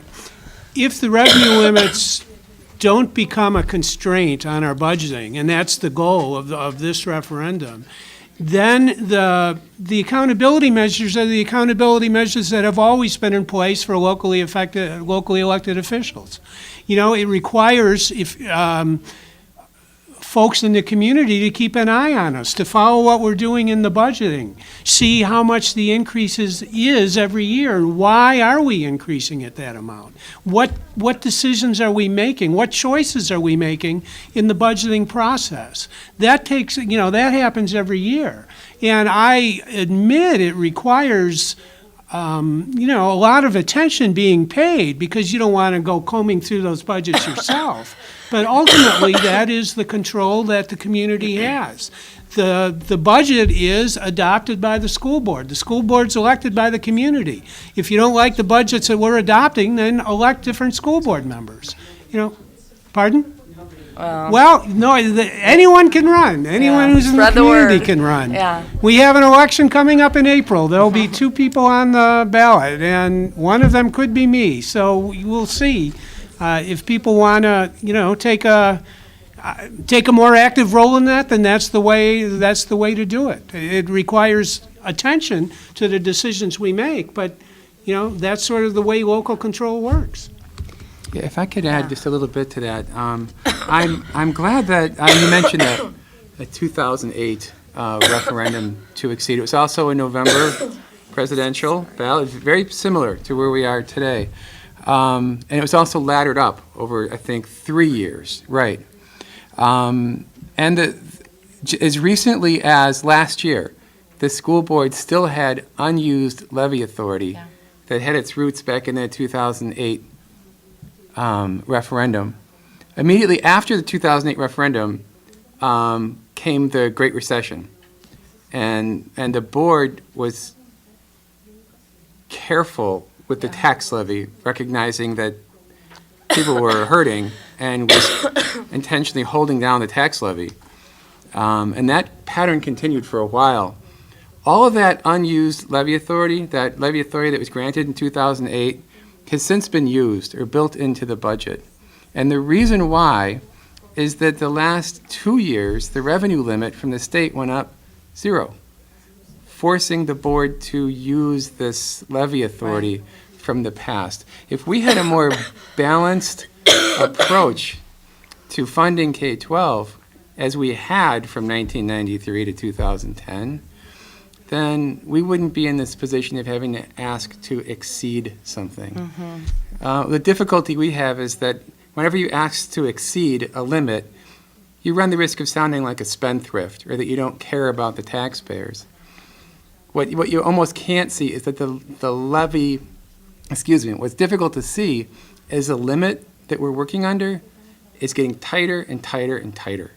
if the revenue limits don't become a constraint on our budgeting, and that's the goal of this referendum, then the accountability measures are the accountability measures that have always been in place for locally elected officials. You know, it requires folks in the community to keep an eye on us, to follow what we're doing in the budgeting, see how much the increases is every year. Why are we increasing at that amount? What decisions are we making? What choices are we making in the budgeting process? That takes, you know, that happens every year. And I admit it requires you know, a lot of attention being paid because you don't want to go combing through those budgets yourself. But ultimately, that is the control that the community has. The budget is adopted by the school board. The school board's elected by the community. If you don't like the budgets that we're adopting, then elect different school board members. You know, pardon? Well, no, anyone can run. Anyone Yeah. who's in the Spread the community word. can run. Yeah. We have an election coming up in April. There'll be 2 people on the ballot, and one of them could be me. So we'll see if people want to, you know, take a more active role in that. Then that's the way to do it. It requires attention to the decisions we make, but you know, that's sort of the way local control works. Yeah, if I could add just a little bit to that, I'm glad that you mentioned the 2008 referendum to exceed. It was also a November presidential ballot, very similar to where we are today. And it was also laddered up over, I think, 3 years, right? And as recently as last year, the school board still had unused levy authority that had its roots back in the 2008 referendum. Immediately after the 2008 referendum came the Great Recession, and the board was careful with the tax levy, recognizing that people were hurting and was intentionally holding down the tax levy. And that pattern continued for a while. All of that unused levy authority, that was granted in 2008, has since been used or built into the budget. And the reason why is that the last 2 years, the revenue limit from the state went up 0, forcing the board to use this levy authority from the past. If we had a more balanced approach to funding K-12, as we had from 1993 to 2010, then we wouldn't be in this position of having to ask to exceed something. The difficulty we have is that whenever you ask to exceed a limit, you run the risk of sounding like a spendthrift or that you don't care about the taxpayers. What you almost can't see is that the levy, what's difficult to see is the limit that we're working under is getting tighter and tighter and tighter.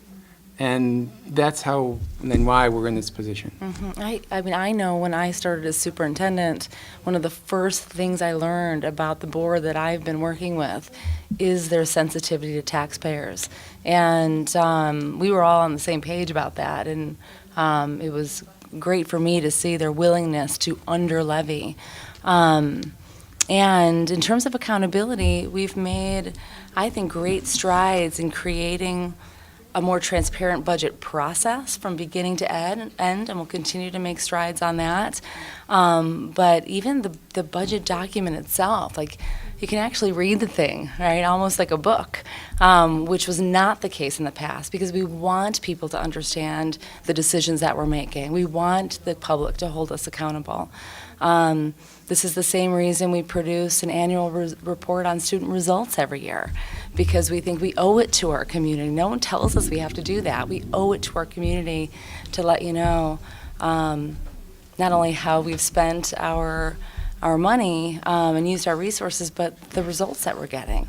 And that's how and then why we're in this position. I mean, I know when I started as superintendent, one of the first things I learned about the board that I've been working with is their sensitivity to taxpayers. And we were all on the same page about that. And it was great for me to see their willingness to under-levy. And in terms of accountability, we've made, I think, great strides in creating a more transparent budget process from beginning to end, and we'll continue to make strides on that. But even the budget document itself, like, you can actually read the thing, right, almost like a book, which was not the case in the past, because we want people to understand the decisions that we're making. We want the public to hold us accountable. This is the same reason we produce an annual report on student results every year, because we think we owe it to our community. No one tells us we have to do that. We owe it to our community to let you know not only how we've spent our money and used our resources, but the results that we're getting.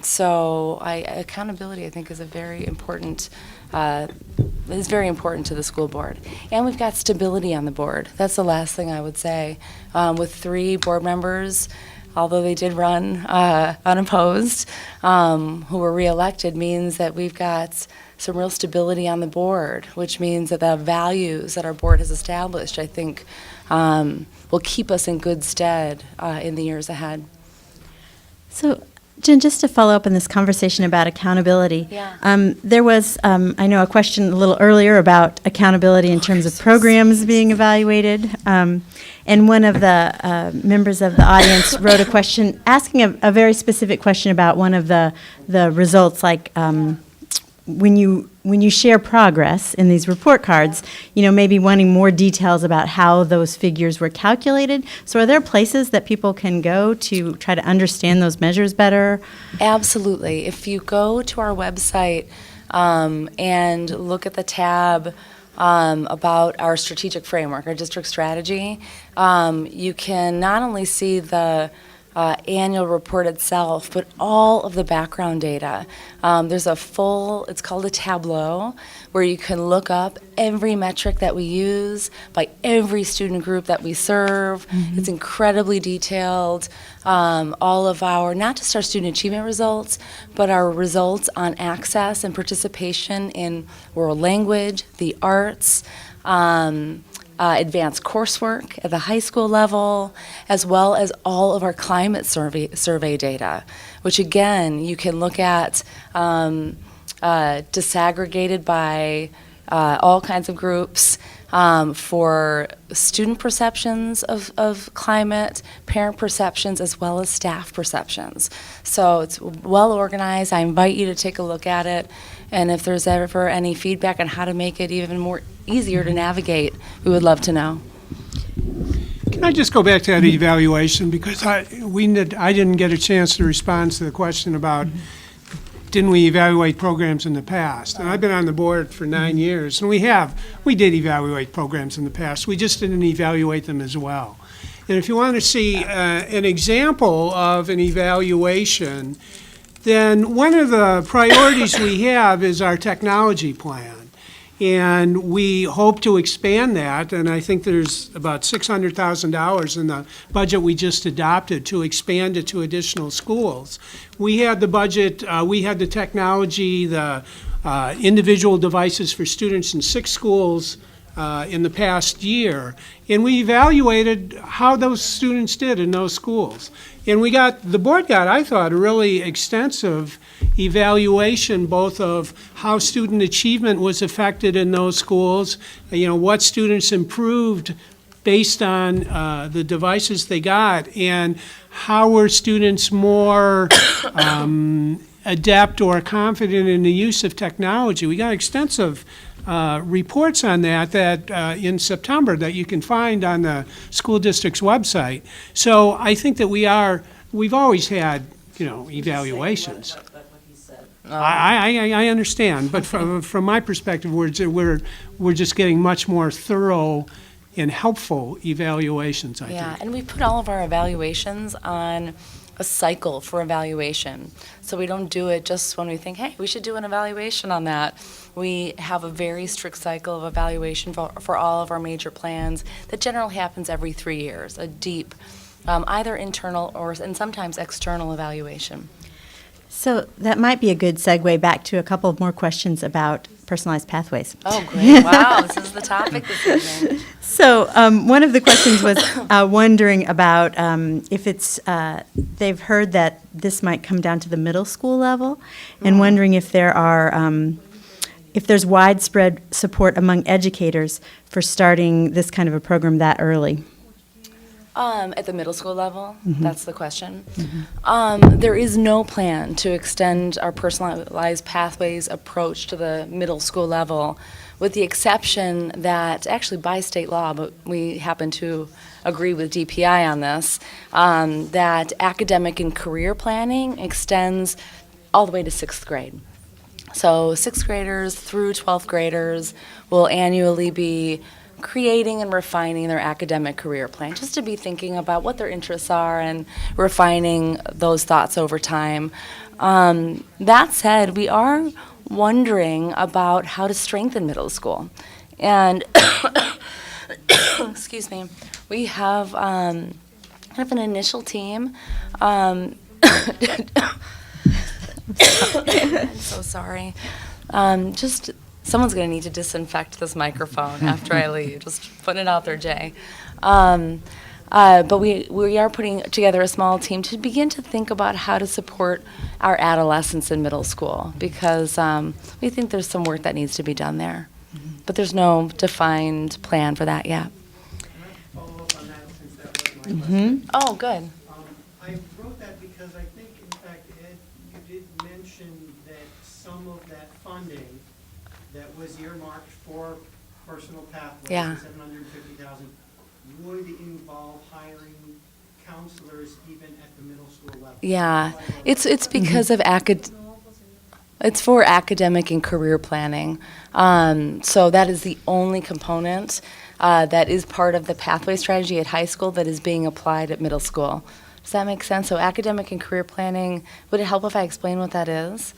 So accountability, I think, is a very important to the school board. And we've got stability on the board. That's the last thing I would say. With 3 board members, although they did run unopposed, who were reelected, means that we've got some real stability on the board, which means that the values that our board has established, I think, will keep us in good stead in the years ahead. So Jen, just to follow up on this conversation about accountability. Yeah. There was, I know, a question a little earlier about accountability in terms of programs being evaluated. And one of the members of the audience wrote a question asking a very specific question about one of the results, like when you share progress in these report cards, maybe wanting more details about how those figures were calculated. So are there places that people can go to try to understand those measures better? Absolutely. If you go to our website and look at the tab about our strategic framework, our district strategy, you can not only see the annual report itself, but all of the background data. There's it's called a tableau, where you can look up every metric that we use by every student group that we serve. It's incredibly detailed. All of not just our student achievement results, but our results on access and participation in world language, the arts, advanced coursework at the high school level, as well as all of our climate survey data, which again, you can look at disaggregated by all kinds of groups for student perceptions of climate, parent perceptions, as well as staff perceptions. So it's well organized. I invite you to take a look at it. And if there's ever any feedback on how to make it even more easier to navigate, we would love to know. Can I just go back to that evaluation, because I didn't get a chance to respond to the question about didn't we evaluate programs in the past? And I've been on the board for 9 years, and we did evaluate programs in the past. We just didn't evaluate them as well. And if you want to see an example of an evaluation, then one of the priorities we have is our technology plan. And we hope to expand that, and I think there's about $600,000 in the budget we just adopted to expand it to additional schools. We had the budget, we had the technology, the individual devices for students in 6 schools in the past year, and we evaluated how those students did in those schools. And the board got, I thought, a really extensive evaluation, both of how student achievement was affected in those schools, what students improved based on the devices they got, and how were students more adept or confident in the use of technology. We got extensive reports on that in September that you can find on the school district's website. So I think that we've always had, evaluations. I understand, but from my perspective, we're just getting much more thorough and helpful evaluations, I think. Yeah, and we put all of our evaluations on a cycle for evaluation. So we don't do it just when we think, hey, we should do an evaluation on that. We have a very strict cycle of evaluation for all of our major plans that generally happens every 3 years, a deep, either internal and sometimes external evaluation. So that might be a good segue back to a couple of more questions about personalized pathways. Oh, great. Wow, this is the topic this evening. So one of the questions was wondering about if they've heard that this might come down to the middle school level, and wondering if if there's widespread support among educators for starting this kind of a program that early. At the middle school level, that's the question. There is no plan to extend our personalized pathways approach to the middle school level, with the exception that, actually by state law, but we happen to agree with DPI on this, that academic and career planning extends all the way to 6th grade. So 6th graders through 12th graders will annually be creating and refining their academic career plan, just to be thinking about what their interests are and refining those thoughts over time. That said, we are wondering about how to strengthen middle school. And, excuse me, we have kind of an initial team. I'm so sorry. Someone's going to need to disinfect this microphone after I leave. Just putting it out there, Jay. But we are putting together a small team to begin to think about how to support our adolescents in middle school, because we think there's some work that needs to be done there. But there's no defined plan for that yet. Follow up on that, since that was my question. Oh, good. I wrote that because I think, in fact, Ed, you did mention that some of that funding that was earmarked for personal pathways, Yeah. the 750,000, would involve hiring counselors even at the middle school level. Yeah, it's because of it's for academic and career planning. So that is the only component that is part of the pathway strategy at high school that is being applied at middle school. Does that make sense? So academic and career planning, would it help if I explain what that is?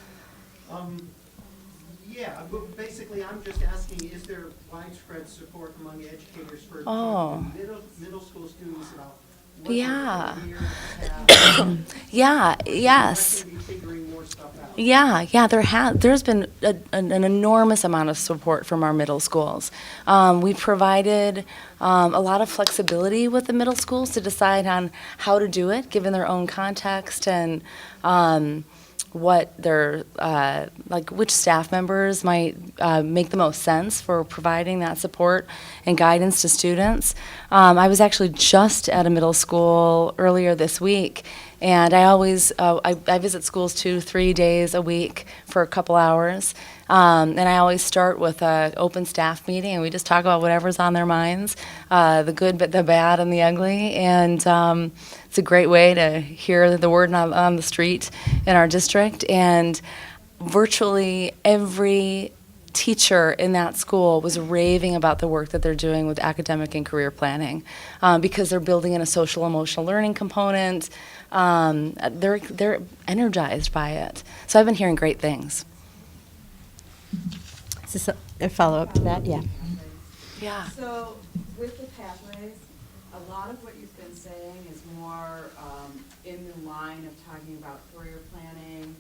Yeah, but basically, I'm just asking, is there widespread support among educators for Oh. middle school students about what Yeah. their career path? Yeah, yes. They're going to be figuring more stuff out. Yeah, there's been an enormous amount of support from our middle schools. We've provided a lot of flexibility with the middle schools to decide on how to do it, given their own context and what their which staff members might make the most sense for providing that support and guidance to students. I was actually just at a middle school earlier this week, and I always I visit schools 2-3 days a week for a couple hours, and I always start with an open staff meeting, and we just talk about whatever's on their minds, the good, but the bad, and the ugly, and it's a great way to hear the word on the street in our district. And virtually every teacher in that school was raving about the work that they're doing with academic and career planning, because they're building in a social emotional learning component. They're energized by it. So I've been hearing great things. Is this a follow-up to that? Yeah. Yeah. So with the pathways, a lot of what you've been saying is more in the line of talking about career planning,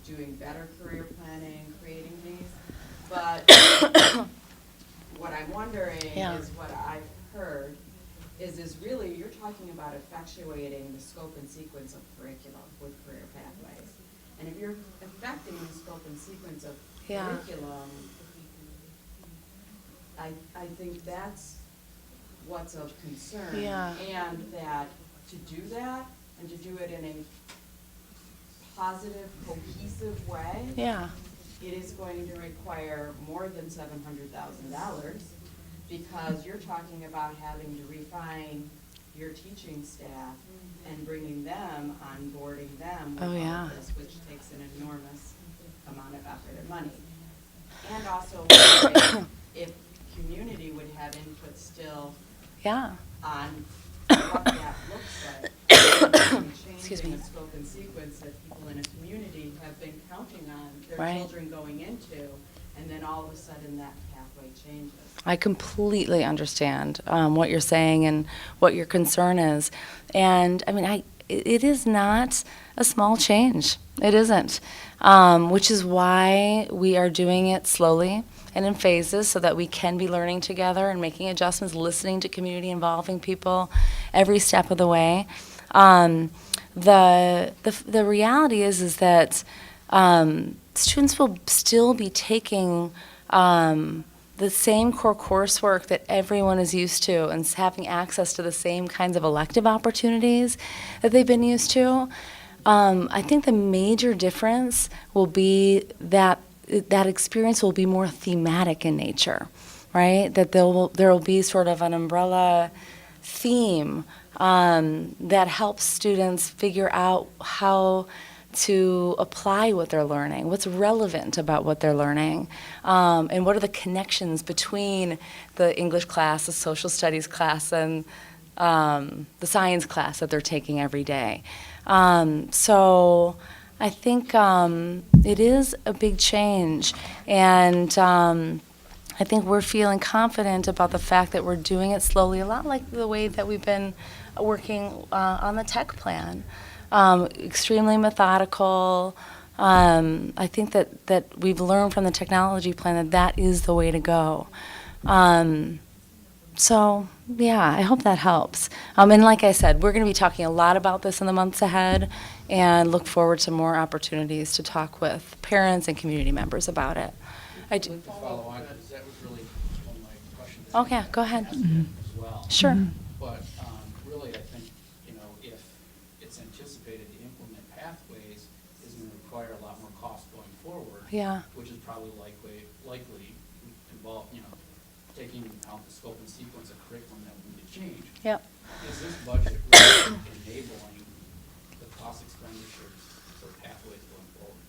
doing better career planning, creating these. But what I'm wondering Yeah. is what I've heard is really you're talking about effectuating the scope and sequence of curriculum with career pathways. And if you're affecting the scope and sequence of Yeah. curriculum, I think that's what's of concern. Yeah. And that to do that, and to do it in a positive, cohesive way, Yeah. it is going to require more than $700,000, because you're talking about having to refine your teaching staff and bringing them, onboarding them with Oh, all yeah. of this, which takes an enormous amount of effort and money. And also wondering if community would have input still Yeah. on what that looks like. Excuse Changing me. the scope and sequence that people in a community have been counting on their Right. children going into, and then all of a sudden that pathway changes. I completely understand what you're saying and what your concern is. And I mean, it is not a small change. It isn't, which is why we are doing it slowly and in phases so that we can be learning together and making adjustments, listening to community, involving people every step of the way. The reality is that students will still be taking the same core coursework that everyone is used to and having access to the same kinds of elective opportunities that they've been used to. I think the major difference will be that experience will be more thematic in nature, right? That there will be sort of an umbrella theme that helps students figure out how to apply what they're learning, what's relevant about what they're learning, and what are the connections between the English class, the social studies class, and the science class that they're taking every day. So I think it is a big change, and I think we're feeling confident about the fact that we're doing it slowly, a lot like the way that we've been working on the tech plan. Extremely methodical. I think that we've learned from the technology plan that is the way to go. So Yeah, I hope that helps. And like I said, we're going to be talking a lot about this in the months ahead, and look forward to more opportunities to talk with parents and community members about it. I do. To follow on, because that was really one of my questions. Okay, go ahead. As well. Sure. But really, I think, if it's anticipated to implement pathways is going to require a lot more cost going forward. Yeah. Which is probably likely involve, taking into account the scope and sequence of curriculum that we need to change. Yep. Is this budget really enabling the cost expenditures for pathways going forward?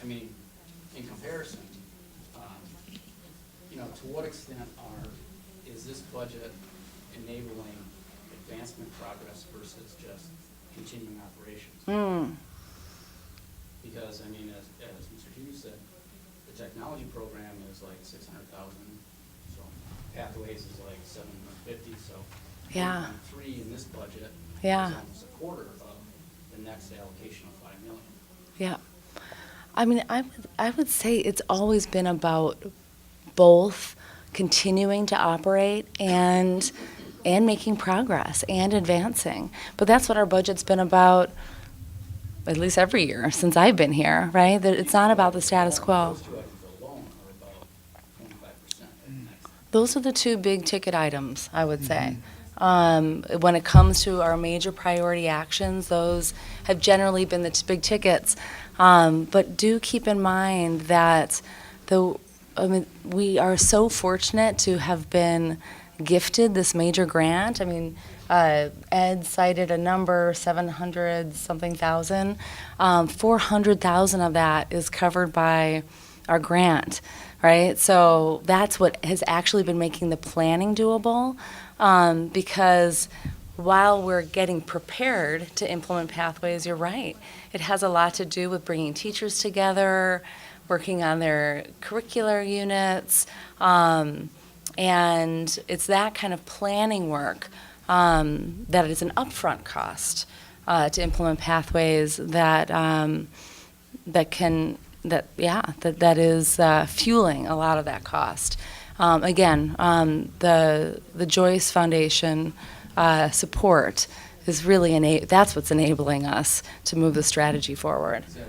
I mean, in comparison, to what extent is this budget enabling advancement progress versus just continuing operations? Because, I mean, as Mr. Hughes said, the technology program is like 600,000, so pathways is like 750, so Yeah. 3 in this budget Yeah. is almost a quarter of the next allocation of 5 million. Yeah. I mean, I would say it's always been about both continuing to operate and making progress and advancing. But that's what our budget's been about, at least every year since I've been here, right? That it's not about the status quo. Those 2 items alone are about 25% at the next. Those are the 2 big ticket items, I would say. When it comes to our major priority actions, those have generally been the big tickets. But do keep in mind that we are so fortunate to have been gifted this major grant. I mean, Ed cited a number, 700-something thousand. 400,000 of that is covered by our grant, right? So that's what has actually been making the planning doable, because while we're getting prepared to implement pathways, you're right. It has a lot to do with bringing teachers together, working on their curricular units, and it's that kind of planning work that is an upfront cost to implement pathways that is fueling a lot of that cost. Again, the Joyce Foundation support is really that's what's enabling us to move the strategy forward. Is that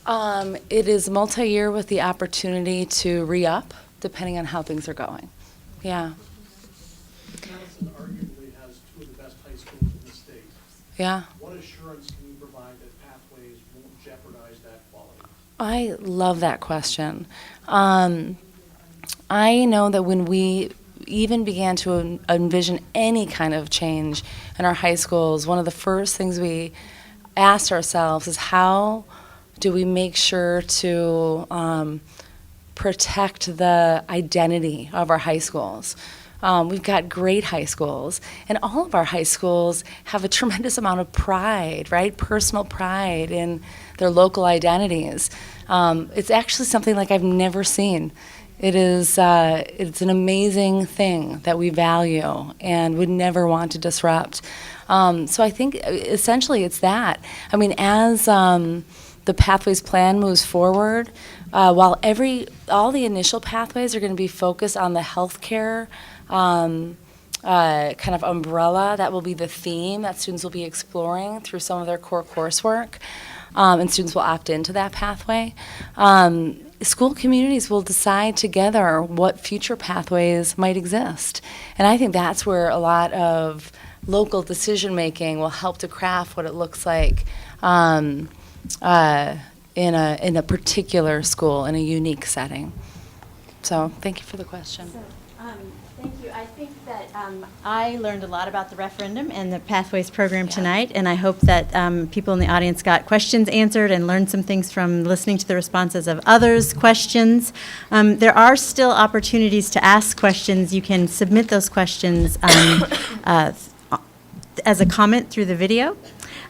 a 1 year? It is multi-year with the opportunity to re-up, depending on how things are going. Yeah, Madison arguably has 2 of the best high schools in the state. yeah. What assurance can you provide that pathways won't jeopardize that quality? I love that question. I know that when we even began to envision any kind of change in our high schools, one of the first things we asked ourselves is how do we make sure to protect the identity of our high schools? We've got great high schools, and all of our high schools have a tremendous amount of pride, right? Personal pride in their local identities. It's actually something like I've never seen. It's an amazing thing that we value and would never want to disrupt. So I think essentially it's that. I mean, as the Pathways Plan moves forward, while all the initial pathways are going to be focused on the healthcare kind of umbrella, that will be the theme that students will be exploring through some of their core coursework, and students will opt into that pathway. School communities will decide together what future pathways might exist. And I think that's where a lot of local decision-making will help to craft what it looks like in a particular school, in a unique setting. So thank you for the question. Thank you. I think that I learned a lot about the referendum and the Pathways program tonight, and I hope that people in the audience got questions answered and learned some things from listening to the responses of others' questions. There are still opportunities to ask questions. You can submit those questions as a comment through the video,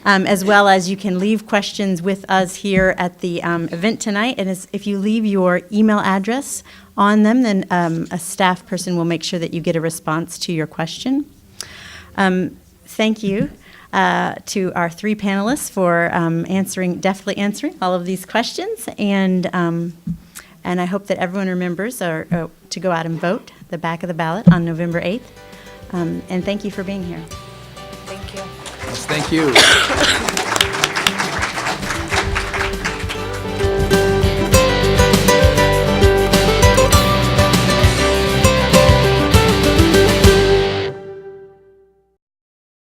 as well as you can leave questions with us here at the event tonight. And if you leave your email address on them, then a staff person will make sure that you get a response to your question. Thank you to our 3 panelists for deftly answering all of these questions. And I hope that everyone remembers to go out and vote the back of the ballot on November 8th. And thank you for being here. Thank you. Yes, thank you.